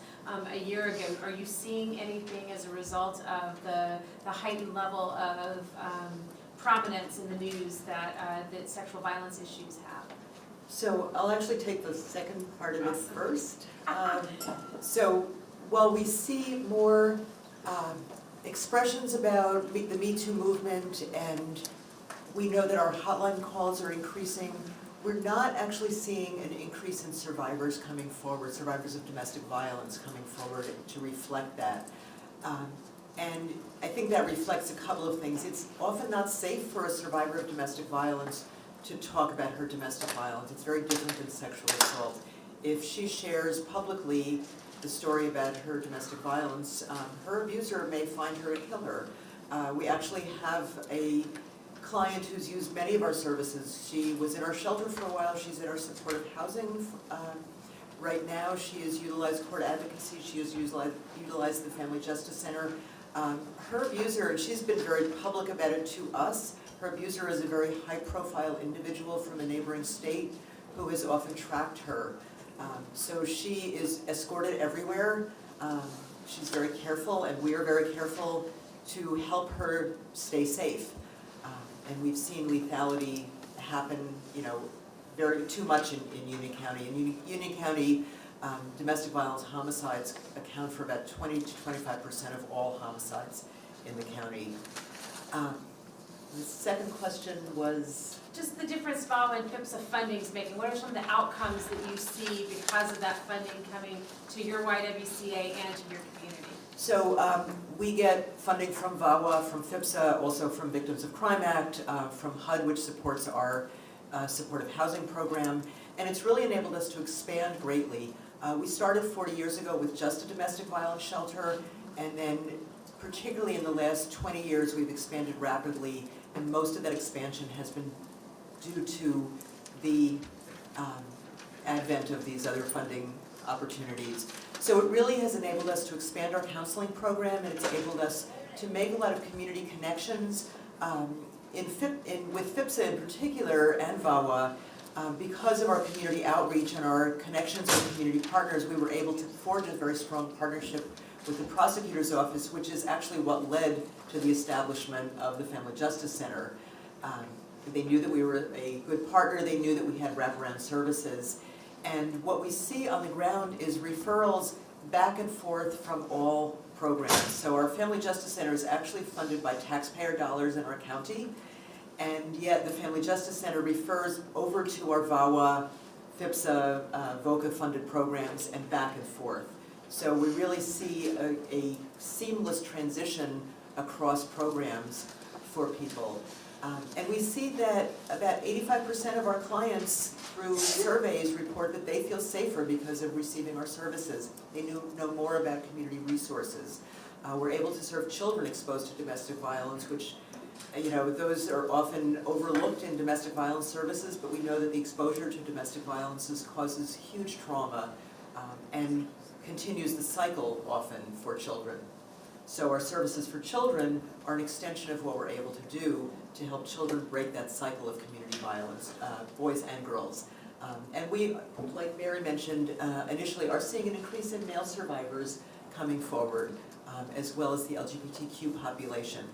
a year ago. Are you seeing anything as a result of the heightened level of prominence in the news that sexual violence issues have? So I'll actually take the second part of it first. So while we see more expressions about the Me Too movement, and we know that our hotline calls are increasing, we're not actually seeing an increase in survivors coming forward, survivors of domestic violence coming forward to reflect that. And I think that reflects a couple of things. It's often not safe for a survivor of domestic violence to talk about her domestic violence. It's very different than sexual assault. If she shares publicly the story about her domestic violence, her abuser may find her and kill her. We actually have a client who's used many of our services. She was in our shelter for a while. She's in our supportive housing. Right now, she has utilized court advocacy. She has utilized the Family Justice Center. Her abuser, and she's been very public about it to us, her abuser is a very high-profile individual from a neighboring state who has often tracked her. So she is escorted everywhere. She's very careful, and we are very careful to help her stay safe. And we've seen lethality happen, too much in Union County. In Union County, domestic violence homicides account for about 20 to 25% of all homicides in the county. The second question was? Just the difference following PIPSA funding's making. What are some of the outcomes that you see because of that funding coming to your YWCA and to your community? So we get funding from VAWA, from PIPSA, also from Victims of Crime Act, from HUD, which supports our supportive housing program, and it's really enabled us to expand greatly. We started 40 years ago with just a domestic violence shelter, and then particularly in the last 20 years we've expanded rapidly, and most of that expansion has been due to the advent of these other funding opportunities. So it really has enabled us to expand our counseling program, and it's enabled us to make a lot of community connections. With PIPSA in particular, and VAWA, because of our community outreach and our connections with community partners, we were able to forge a very strong partnership with the prosecutor's office, which is actually what led to the establishment of the Family Justice Center. They knew that we were a good partner, they knew that we had wraparound services. And what we see on the ground is referrals back and forth from all programs. So our Family Justice Center is actually funded by taxpayer dollars in our county, and yet the Family Justice Center refers over to our VAWA, PIPSA, VOCA funded programs and back and forth. So we really see a seamless transition across programs for people. And we see that about 85% of our clients through surveys report that they feel safer because of receiving our services. They know more about community resources. We're able to serve children exposed to domestic violence, which, those are often overlooked in domestic violence services, but we know that the exposure to domestic violence causes huge trauma and continues the cycle often for children. So our services for children are an extension of what we're able to do to help children break that cycle of community violence, boys and girls. And we, like Mary mentioned, initially are seeing an increase in male survivors coming forward, as well as the LGBTQ population.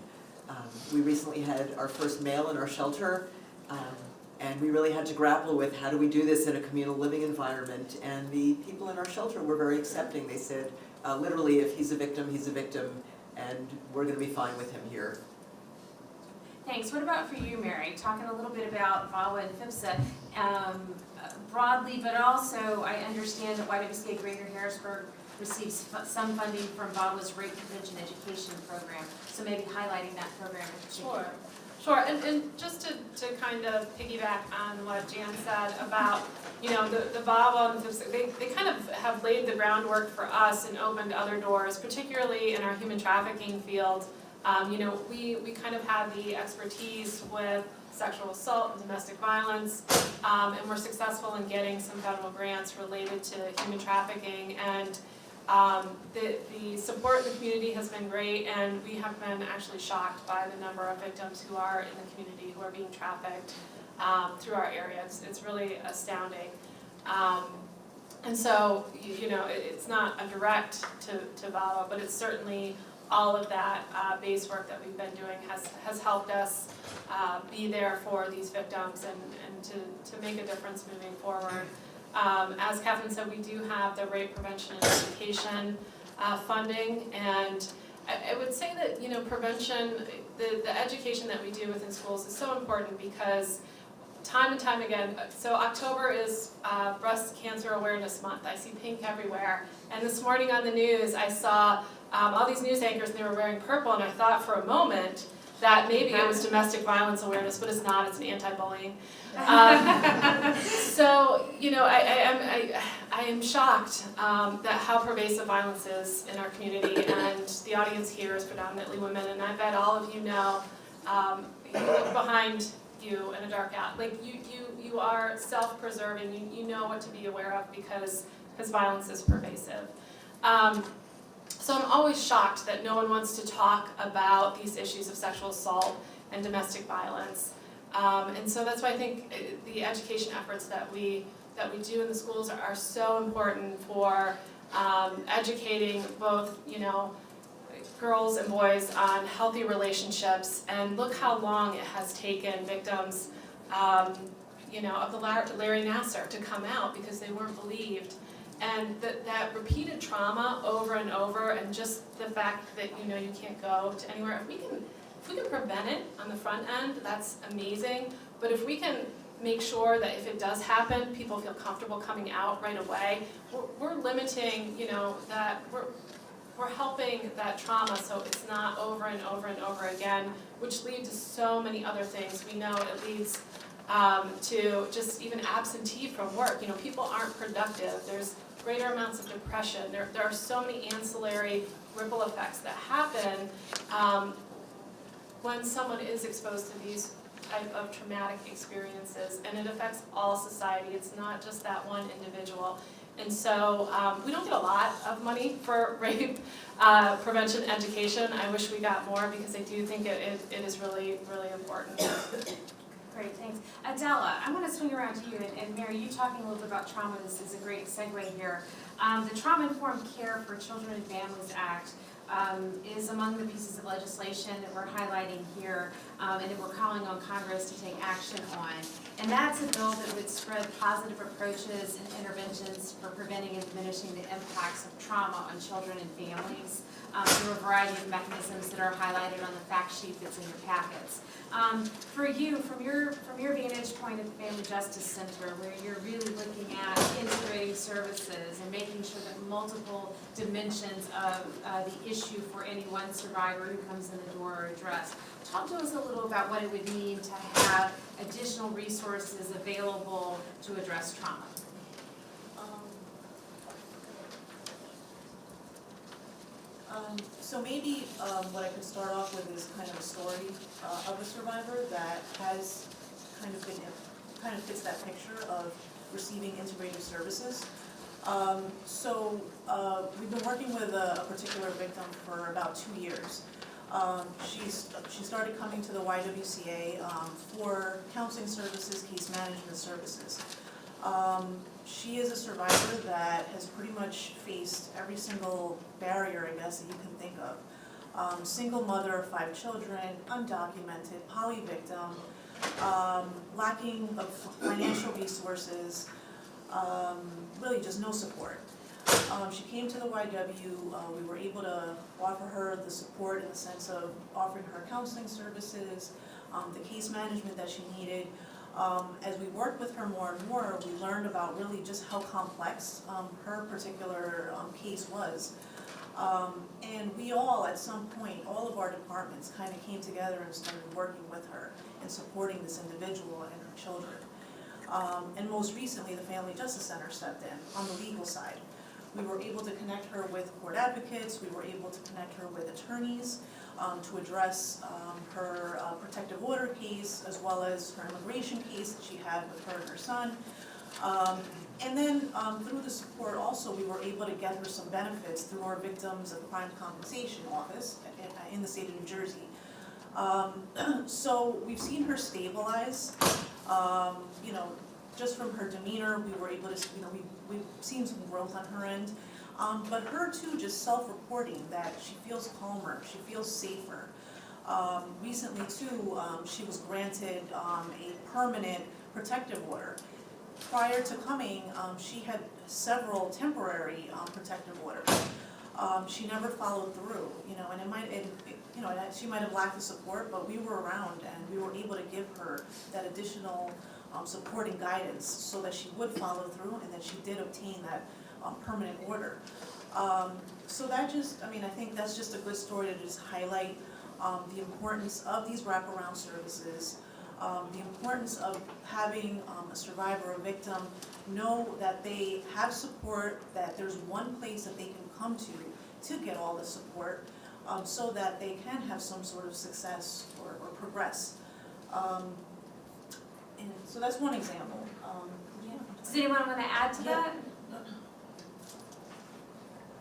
We recently had our first male in our shelter, and we really had to grapple with how do we do this in a communal living environment. And the people in our shelter were very accepting. They said, literally, if he's a victim, and we're going to be fine with him here. Thanks. What about for you, Mary? Talking a little bit about VAWA and FIPSA broadly, but also I understand that YWCA Greater Harrisburg receives some funding from VAWA's Rape Prevention Education Program. So maybe highlighting that program in particular. Sure, and just to kind of piggyback on what Jan said about, the VAWA and FIPSA, they kind of have laid the groundwork for us and opened other doors, particularly in our human trafficking field. We kind of have the expertise with sexual assault and domestic violence, and we're successful in getting some federal grants related to human trafficking, and the support in the community has been great, and we have been actually shocked by the number of victims who are in the community who are being trafficked through our area. It's really astounding. And so, it's not a direct to VAWA, but it's certainly all of that base work that we've been doing has helped us be there for these victims and to make a difference moving forward. As Catherine said, we do have the rape prevention and education funding, and I would say that prevention, the education that we do within schools is so important because time and time again, so October is Breast Cancer Awareness Month. I see pink everywhere, and this morning on the news I saw all these news anchors and they were wearing purple, and I thought for a moment that maybe it was domestic violence awareness, but it's not, it's an anti-bullying. So, I am shocked that how pervasive violence is in our community, and the audience here is predominantly women, and I bet all of you know, you look behind you in a dark alley. Like you are self-preserving, you know what to be aware of because violence is pervasive. So I'm always shocked that no one wants to talk about these issues of sexual assault and domestic violence. And so that's why I think the education efforts that we do in the schools are so important for educating both, girls and boys on healthy relationships. And look how long it has taken victims, of the Larry Nassar to come out because they weren't believed. And that repeated trauma over and over, and just the fact that you can't go to anywhere. If we can prevent it on the front end, that's amazing. But if we can make sure that if it does happen, people feel comfortable coming out right away, we're limiting, that we're helping that trauma so it's not over and over and over again, which leads to so many other things. We know it leads to just even absentee from work. People aren't productive. There's greater amounts of depression. There are so many ancillary ripple effects that happen when someone is exposed to these type of traumatic experiences, and it affects all society. It's not just that one individual. And so we don't get a lot of money for rape prevention education. I wish we got more because I do think it is really, really important. Great, thanks. Adela, I want to swing around to you, and Mary, you talking a little bit about trauma, this is a great segue here. The Trauma-Informed Care for Children and Families Act is among the pieces of legislation that we're highlighting here, and that we're calling on Congress to take action on. And that's a bill that would spread positive approaches and interventions for preventing and diminishing the impacts of trauma on children and families through a variety of mechanisms that are highlighted on the fact sheet that's in your packets. For you, from your vantage point at the Family Justice Center, where you're really looking at integrating services and making sure that multiple dimensions of the issue issue for any one survivor who comes in the door or addressed. Talk to us a little about what it would mean to have additional resources available to address trauma. So maybe what I could start off with is kind of a story of a survivor that has kind of fits that picture of receiving integrated services. We've been working with a particular victim for about 2 years. She started coming to the YWCA for counseling services, case management services. She is a survivor that has pretty much faced every single barrier, I guess, that you can think of. Single mother of 5 children, undocumented, poly victim, lacking of financial resources, really just no support. She came to the YW, we were able to offer her the support in the sense of offering her counseling services, the case management that she needed. As we worked with her more and more, we learned about really just how complex her particular case was. And we all, at some point, all of our departments kind of came together and started working with her and supporting this individual and her children. And most recently, the Family Justice Center stepped in on the legal side. We were able to connect her with court advocates, we were able to connect her with attorneys to address her protective order case, as well as her immigration case that she had with her and her son. And then through the support also, we were able to get her some benefits through our Victims of Crime Compensation Office in the state of New Jersey. So we've seen her stabilize. Just from her demeanor, we were able to, we've seen some growth on her end. But her too, just self-reporting that she feels calmer, she feels safer. Recently too, she was granted a permanent protective order. Prior to coming, she had several temporary protective orders. She never followed through, and she might have lacked the support, but we were around and we were able to give her that additional supporting guidance so that she would follow through and that she did obtain that permanent order. So that just, I think that's just a good story to just highlight the importance of these wraparound services, the importance of having a survivor or victim know that they have support, that there's one place that they can come to get all the support, so that they can have some sort of success or progress. And so that's one example. Does anyone want to add to that?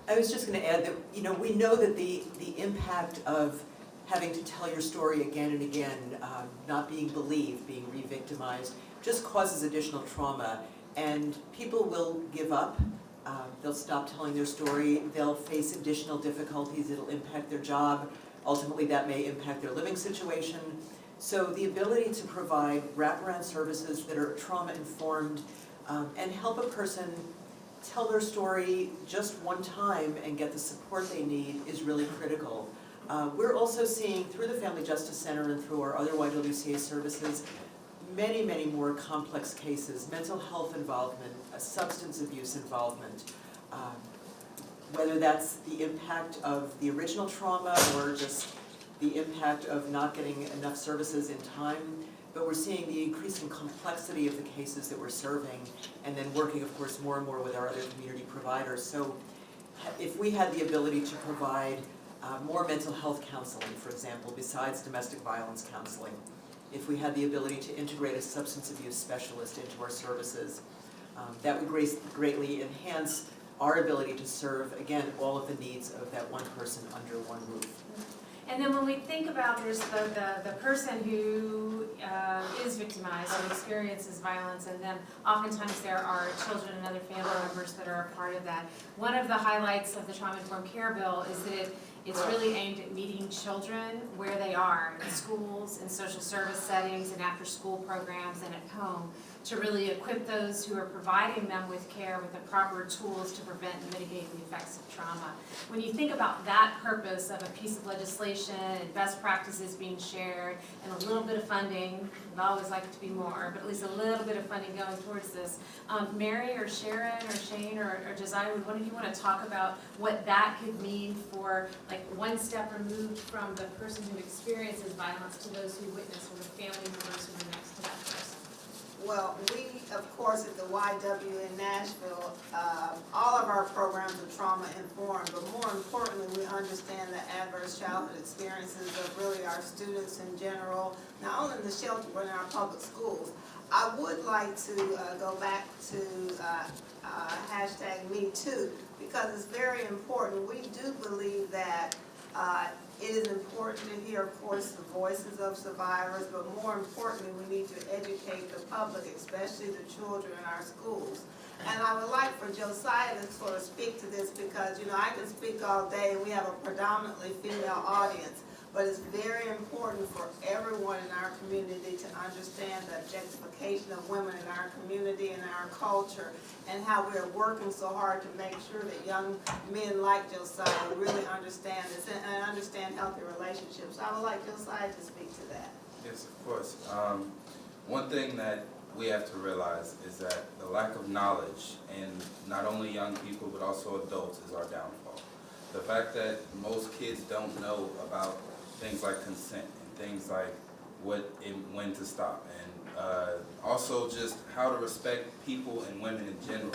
I was just going to add that, we know that the impact of having to tell your story again and again, not being believed, being re-victimized, just causes additional trauma. And people will give up, they'll stop telling their story, they'll face additional difficulties, it'll impact their job, ultimately that may impact their living situation. So the ability to provide wraparound services that are trauma-informed and help a person tell their story just one time and get the support they need is really critical. We're also seeing through the Family Justice Center and through our other YWCA services many, many more complex cases, mental health involvement, substance abuse involvement, whether that's the impact of the original trauma or just the impact of not getting enough services in time. But we're seeing the increasing complexity of the cases that we're serving, and then working, of course, more and more with our other community providers. So if we had the ability to provide more mental health counseling, for example, besides domestic violence counseling, if we had the ability to integrate a substance abuse specialist into our services, that would greatly enhance our ability to serve, again, all of the needs of that one person under one roof. And then when we think about there's the person who is victimized, who experiences violence, and then oftentimes there are children and other family members that are a part of that. One of the highlights of the Trauma-Informed Care Bill is that it's really aimed at meeting children where they are, in schools, in social service settings, and after-school programs, and at home, to really equip those who are providing them with care with the proper tools to prevent and mitigate the effects of trauma. When you think about that purpose of a piece of legislation and best practices being shared and a little bit of funding, I'd always like it to be more, but at least a little bit of funding going towards this. Mary or Sharon or Shane or Josiah, would one of you want to talk about what that could mean for like one step removed from the person who experiences violence to those who witness or the family members who are next to that person? Well, we, of course, at the YW in Nashville, all of our programs are trauma informed, but more importantly, we understand the adverse childhood experiences of really our students in general, not only in the shelter, but in our public schools. I would like to go back to #MeToo, because it's very important. We do believe that it is important to hear, of course, the voices of survivors, but more importantly, we need to educate the public, especially the children in our schools. And I would like for Josiah to sort of speak to this because, you know, I can speak all day and we have a predominantly female audience, but it's very important for everyone in our community to understand the objectification of women in our community and our culture, and how we're working so hard to make sure that young men like Josiah really understand this and understand healthy relationships. I would like Josiah to speak to that. Yes, of course. One thing that we have to realize is that the lack of knowledge in not only young people but also adults is our downfall. The fact that most kids don't know about things like consent and things like what and when to stop, and also just how to respect people and women in general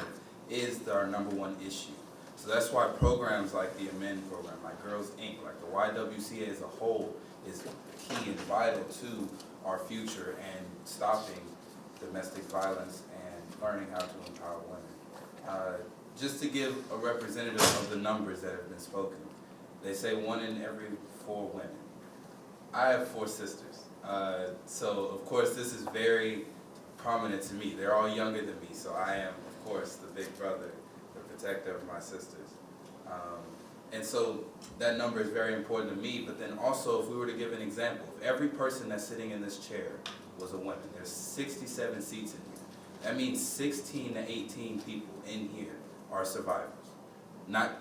is our #1 issue. So that's why programs like the Amend program, like Girls Inc., like the YWCA as a whole is key and vital to our future and stopping domestic violence and learning how to empower women. Just to give a representative of the numbers that have been spoken, they say 1 in every 4 women. I have 4 sisters, so of course this is very prominent to me. They're all younger than me, so I am, of course, the big brother, the protector of my sisters. And so that number is very important to me, but then also if we were to give an example, if every person that's sitting in this chair was a woman, there's 67 seats in here. That means 16 to 18 people in here are survivors.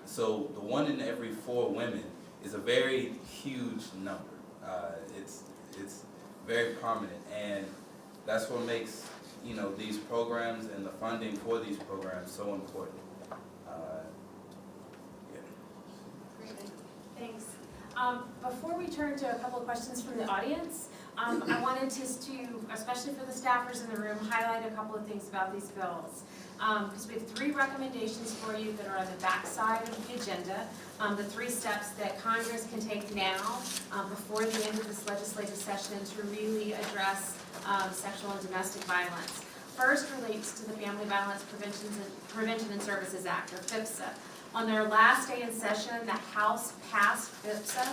So the 1 in every 4 women is a very huge number. It's very prominent, and that's what makes, you know, these programs and the funding for these programs so important. Thanks. Before we turn to a couple of questions from the audience, I wanted to, especially for the staffers in the room, highlight a couple of things about these bills. Because we have 3 recommendations for you that are on the back side of the agenda. The 3 steps that Congress can take now before the end of this legislative session to really address sexual and domestic violence. First relates to the Family Violence Prevention and Services Act, or FVPSA. On their last day in session, the House passed FVPSA.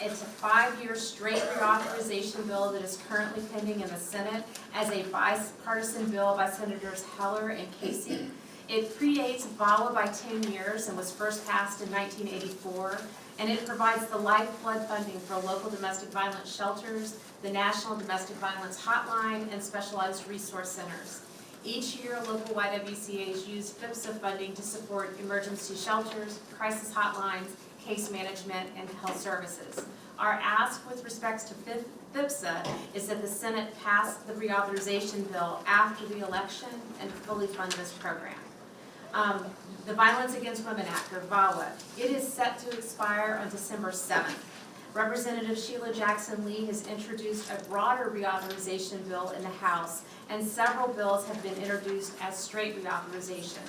It's a 5-year straight reauthorization bill that is currently pending in the Senate as a bipartisan bill by Senators Heller and Casey. It predates VAWA by 10 years and was first passed in 1984, and it provides the lifeblood funding for local domestic violence shelters, the National Domestic Violence Hotline, and specialized resource centers. Each year, local YWCAs use FVPSA funding to support emergency shelters, crisis hotlines, case management, and health services. Our ask with respect to FVPSA is that the Senate pass the reauthorization bill after the election and fully fund this program. The Violence Against Women Act, or VAWA, it is set to expire on December 7th. Representative Sheila Jackson Lee has introduced a broader reauthorization bill in the House, and several bills have been introduced as straight reauthorization.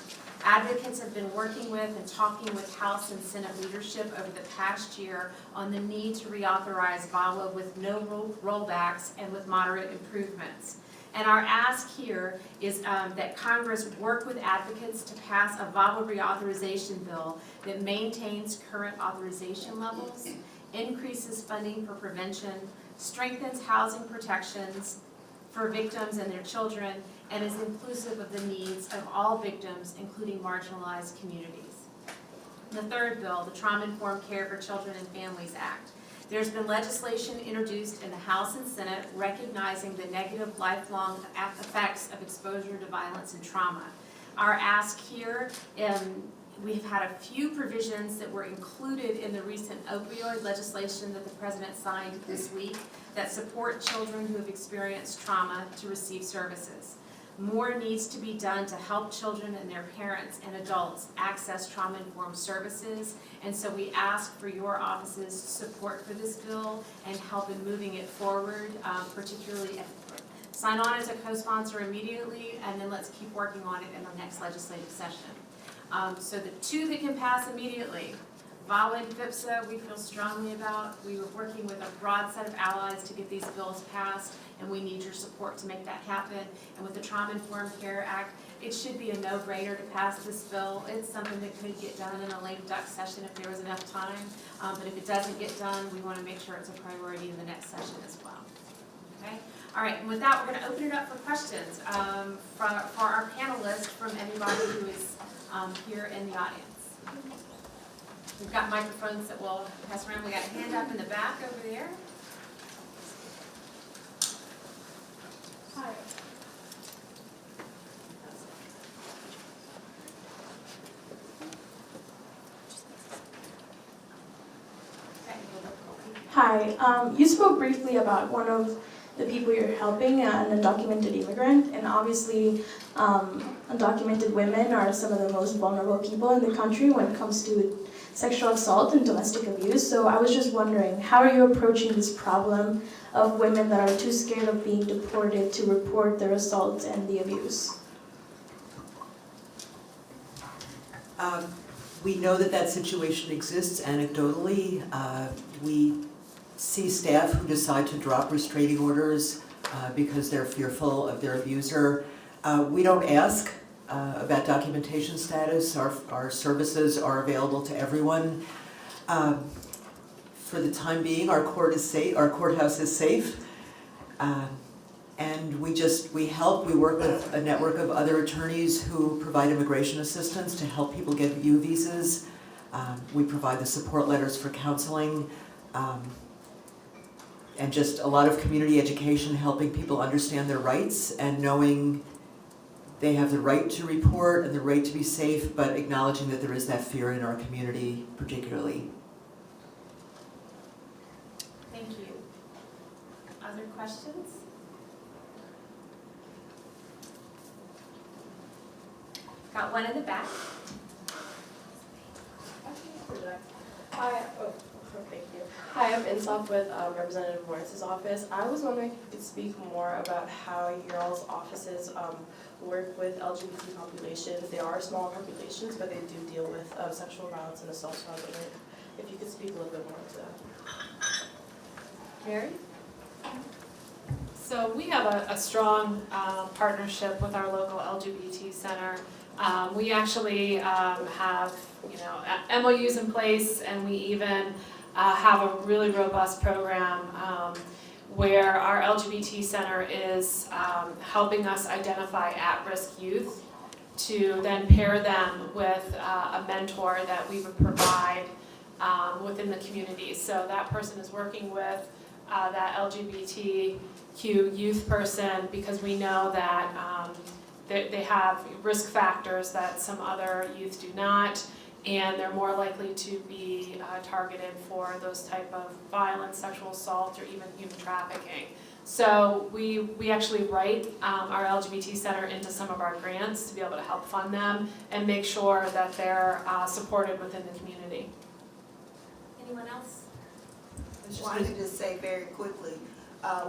Advocates have been working with and talking with House and Senate leadership over the past year on the need to reauthorize VAWA with no rollbacks and with moderate improvements. And our ask here is that Congress work with advocates to pass a VAWA reauthorization bill that maintains current authorization levels, increases funding for prevention, strengthens housing protections for victims and their children, and is inclusive of the needs of all victims, including marginalized communities. The third bill, the Trauma-Informed Care for Children and Families Act. There's been legislation introduced in the House and Senate recognizing the negative lifelong effects of exposure to violence and trauma. Our ask here, we've had a few provisions that were included in the recent opioid legislation that the President signed this week that support children who have experienced trauma to receive services. More needs to be done to help children and their parents and adults access trauma-informed services, and so we ask for your office's support for this bill and help in moving it forward, particularly sign on as a co-sponsor immediately, and then let's keep working on it in the next legislative session. So the two that can pass immediately, VAWA and FIPSA, we feel strongly about. We were working with a broad set of allies to get these bills passed, and we need your support to make that happen. And with the Trauma-Informed Care Act, it should be a no-brainer to pass this bill. It's something that could get done in a lame duck session if there was enough time. But if it doesn't get done, we want to make sure it's a priority in the next session as well. Okay? All right, and with that, we're going to open it up for questions for our panelists from anybody who is here in the audience. We've got microphones that we'll pass around. We got a hand up in the back over there. Hi. Hi, you spoke briefly about one of the people you're helping, an undocumented immigrant, and obviously undocumented women are some of the most vulnerable people in the country when it comes to sexual assault and domestic abuse. So I was just wondering, how are you approaching this problem of women that are too scared of being deported to report their assault and the abuse? We know that that situation exists anecdotally. We see staff who decide to drop restraining orders because they're fearful of their abuser. We don't ask about documentation status. Our services are available to everyone. For the time being, our courthouse is safe. And we help. We work with a network of other attorneys who provide immigration assistance to help people get U visas. We provide the support letters for counseling. And just a lot of community education, helping people understand their rights and knowing they have the right to report and the right to be safe, but acknowledging that there is that fear in our community particularly. Thank you. Other questions? Got one in the back. Hi, thank you. Hi, I'm Insaf with Representative Lawrence's office. I was wondering if you could speak more about how your all's offices work with LGBT populations. They are small populations, but they do deal with sexual violence and assault. So I was wondering if you could speak a little bit more to that. Mary? So we have a strong partnership with our local LGBT center. We actually have, MOUs in place, and we even have a really robust program where our LGBT center is helping us identify at-risk youth to then pair them with a mentor that we would provide within the community. So that person is working with that LGBTQ youth person because we know that they have risk factors that some other youth do not, and they're more likely to be targeted for those type of violence, sexual assault, or even human trafficking. So we actually write our LGBT center into some of our grants to be able to help fund them and make sure that they're supported within the community. Anyone else? Well, I can just say very quickly,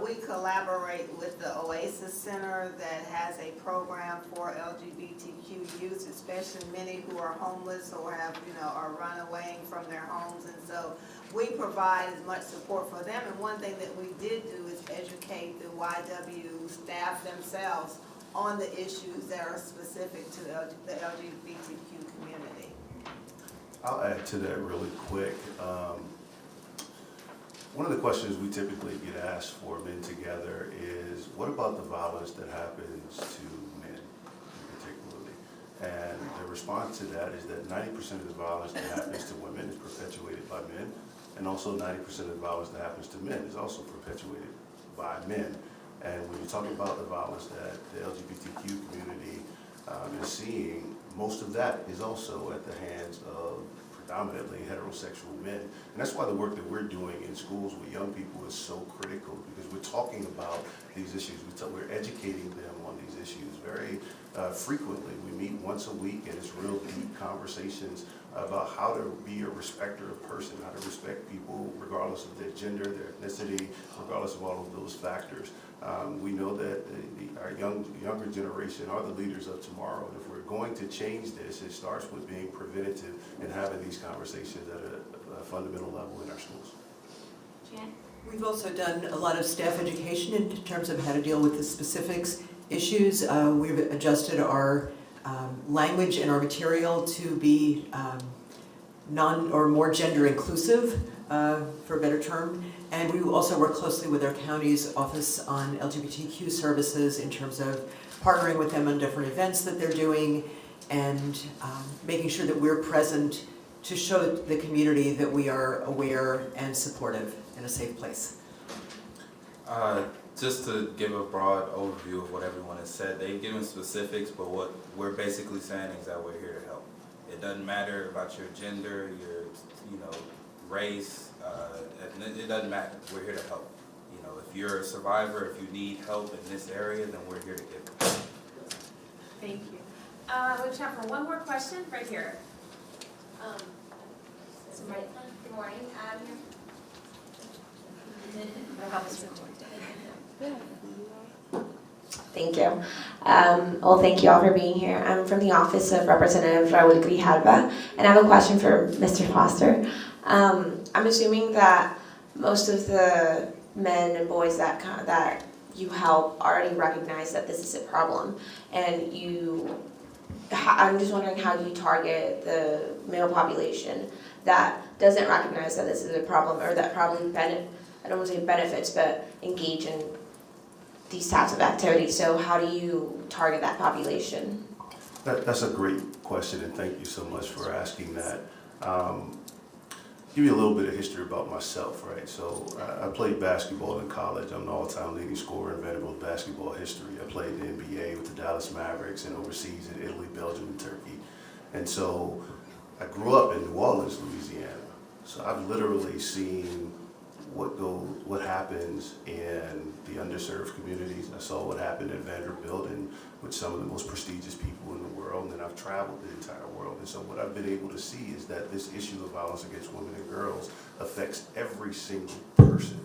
we collaborate with the Oasis Center that has a program for LGBTQ youth, especially many who are homeless or have, are runaway from their homes. And so we provide as much support for them. And one thing that we did do is educate the YW staff themselves on the issues that are specific to the LGBTQ community. I'll add to that really quick. One of the questions we typically get asked for Men Together is, what about the violence that happens to men particularly? And the response to that is that 90% of the violence that happens to women is perpetuated by men, And also 90% of the violence that happens to men is also perpetuated by men. And when you talk about the violence that the LGBTQ community is seeing, most of that is also at the hands of predominantly heterosexual men. And that's why the work that we're doing in schools with young people is so critical, because we're talking about these issues. We're educating them on these issues very frequently. We meet once a week, and it's real deep conversations about how to be a respecter of person, how to respect people regardless of their gender, their ethnicity, regardless of all of those factors. We know that our younger generation are the leaders of tomorrow, and if we're going to change this, it starts with being preventative and having these conversations at a fundamental level in our schools. Jan? We've also done a lot of staff education in terms of how to deal with the specifics issues. We've adjusted our language and our material to be more gender inclusive, for a better term. And we also work closely with our county's Office on LGBTQ Services in terms of partnering with them on different events that they're doing and making sure that we're present to show the community that we are aware and supportive in a safe place. Just to give a broad overview of what everyone has said, they've given specifics, but what we're basically saying is that we're here to help. It doesn't matter about your gender, your race, it doesn't matter. We're here to help. If you're a survivor, if you need help in this area, then we're here to give it. Thank you. We have time for one more question right here. Good morning. Thank you. Well, thank you all for being here. I'm from the office of Representative YWCA, and I have a question for Mr. Foster. I'm assuming that most of the men and boys that you help already recognize that this is a problem, and I'm just wondering how you target the male population that doesn't recognize that this is a problem, or that probably I don't want to say benefits, but engage in these types of activities. So how do you target that population? That's a great question, and thank you so much for asking that. Give you a little bit of history about myself, right? So I played basketball in college. I'm an all-time leading scorer in Vanderbilt basketball history. I played in the NBA with the Dallas Mavericks and overseas in Italy, Belgium, and Turkey. And so I grew up in New Orleans, Louisiana. So I've literally seen what happens in the underserved communities. I saw what happened in Vanderbilt and with some of the most prestigious people in the world, and then I've traveled the entire world. And so what I've been able to see is that this issue of violence against women and girls affects every single person,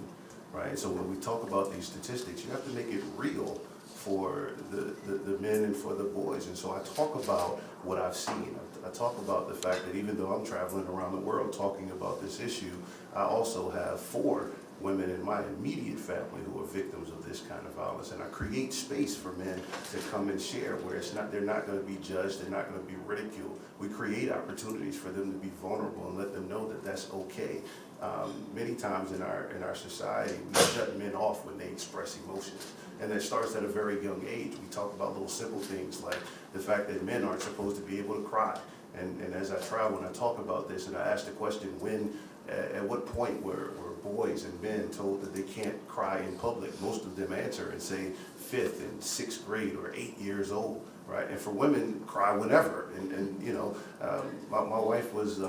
right? So when we talk about these statistics, you have to make it real for the men and for the boys. And so I talk about what I've seen. I talk about the fact that even though I'm traveling around the world talking about this issue, I also have 4 women in my immediate family who are victims of this kind of violence. And I create space for men to come and share where they're not going to be judged, they're not going to be ridiculed. We create opportunities for them to be vulnerable and let them know that that's okay. Many times in our society, we shut men off when they express emotions. And that starts at a very young age. We talk about little simple things like the fact that men aren't supposed to be able to cry. And as I travel and I talk about this and I ask the question, at what point were boys and men told that they can't cry in public? Most of them answer and say 5th and 6th grade or 8 years old, right? And for women, cry whenever. My wife was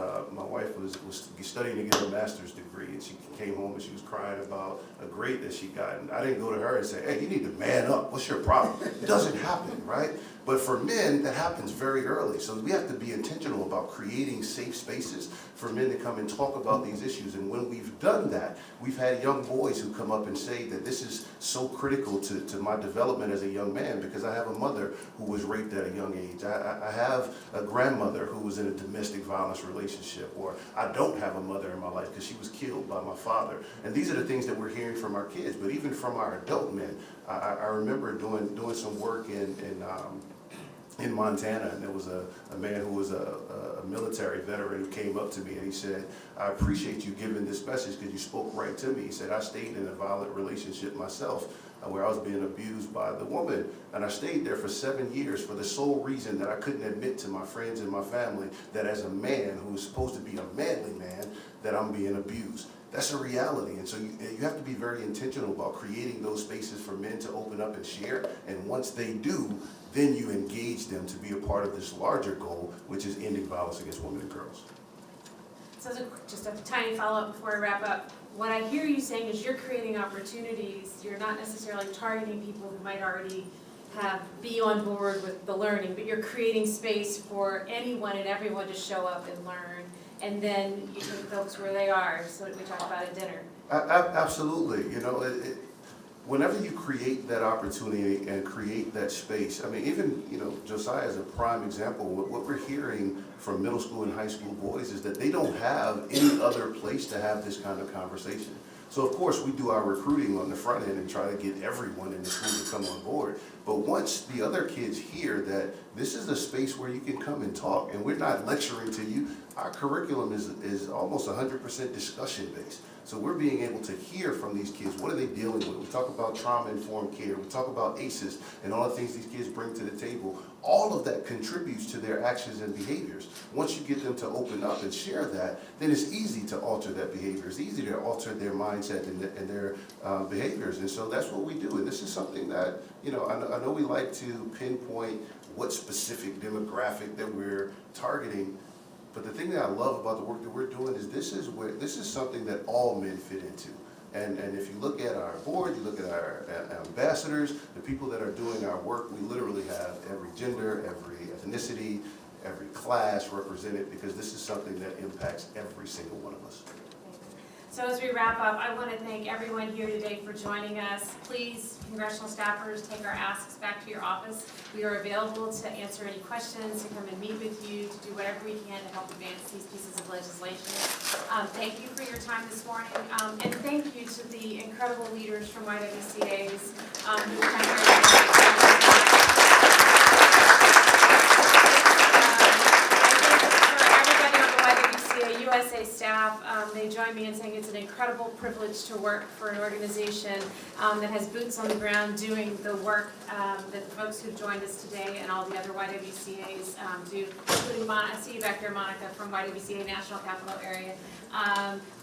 studying to get her master's degree, and she came home and she was crying about a grade that she got. And I didn't go to her and say, hey, you need to man up. What's your problem? It doesn't happen, right? But for men, that happens very early. So we have to be intentional about creating safe spaces for men to come and talk about these issues. And when we've done that, we've had young boys who come up and say that this is so critical to my development as a young man, because I have a mother who was raped at a young age. I have a grandmother who was in a domestic violence relationship, or I don't have a mother in my life because she was killed by my father. And these are the things that we're hearing from our kids, but even from our adult men. I remember doing some work in Montana, and there was a man who was a military veteran who came up to me and he said, I appreciate you giving this message because you spoke right to me. He said, I stayed in a violent relationship myself where I was being abused by the woman, and I stayed there for 7 years for the sole reason that I couldn't admit to my friends and my family that as a man who was supposed to be a manly man, that I'm being abused. That's a reality, and so you have to be very intentional about creating those spaces for men to open up and share, and once they do, then you engage them to be a part of this larger goal, which is ending violence against women and girls. So just a tiny follow-up before I wrap up. What I hear you saying is you're creating opportunities. You're not necessarily targeting people who might already be on board with the learning, but you're creating space for anyone and everyone to show up and learn, and then you take folks where they are, so we talked about at dinner. Absolutely, you know, whenever you create that opportunity and create that space, I mean, even, you know, Josiah is a prime example. What we're hearing from middle school and high school boys is that they don't have any other place to have this kind of conversation. So of course we do our recruiting on the front end and try to get everyone in the school to come on board. But once the other kids hear that this is a space where you can come and talk, and we're not lecturing to you, our curriculum is almost 100% discussion based. So we're being able to hear from these kids, what are they dealing with? We talk about trauma-informed care, we talk about ACEs, and all the things these kids bring to the table. All of that contributes to their actions and behaviors. Once you get them to open up and share that, then it's easy to alter that behavior. It's easy to alter their mindset and their behaviors. And so that's what we do. And this is something that, you know, I know we like to pinpoint what specific demographic that we're targeting. But the thing that I love about the work that we're doing is this is something that all men fit into. And if you look at our board, you look at our ambassadors, the people that are doing our work, we literally have every gender, every ethnicity, every class represented, because this is something that impacts every single one of us. So as we wrap up, I want to thank everyone here today for joining us. Please, congressional staffers, take our asks back to your office. We are available to answer any questions, to come and meet with you, to do whatever we can to help advance these pieces of legislation. Thank you for your time this morning, and thank you to the incredible leaders from YWCA's who have YWCA staff, they join me in saying it's an incredible privilege to work for an organization that has boots on the ground doing the work that the folks who've joined us today and all the other YWCAs do, including I see you back there, Monica, from YWCA National Capital Area.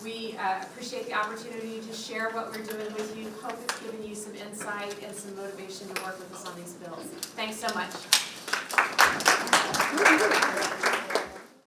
We appreciate the opportunity to share what we're doing with you. Hope it's given you some insight and some motivation to work with us on these bills. Thanks so much.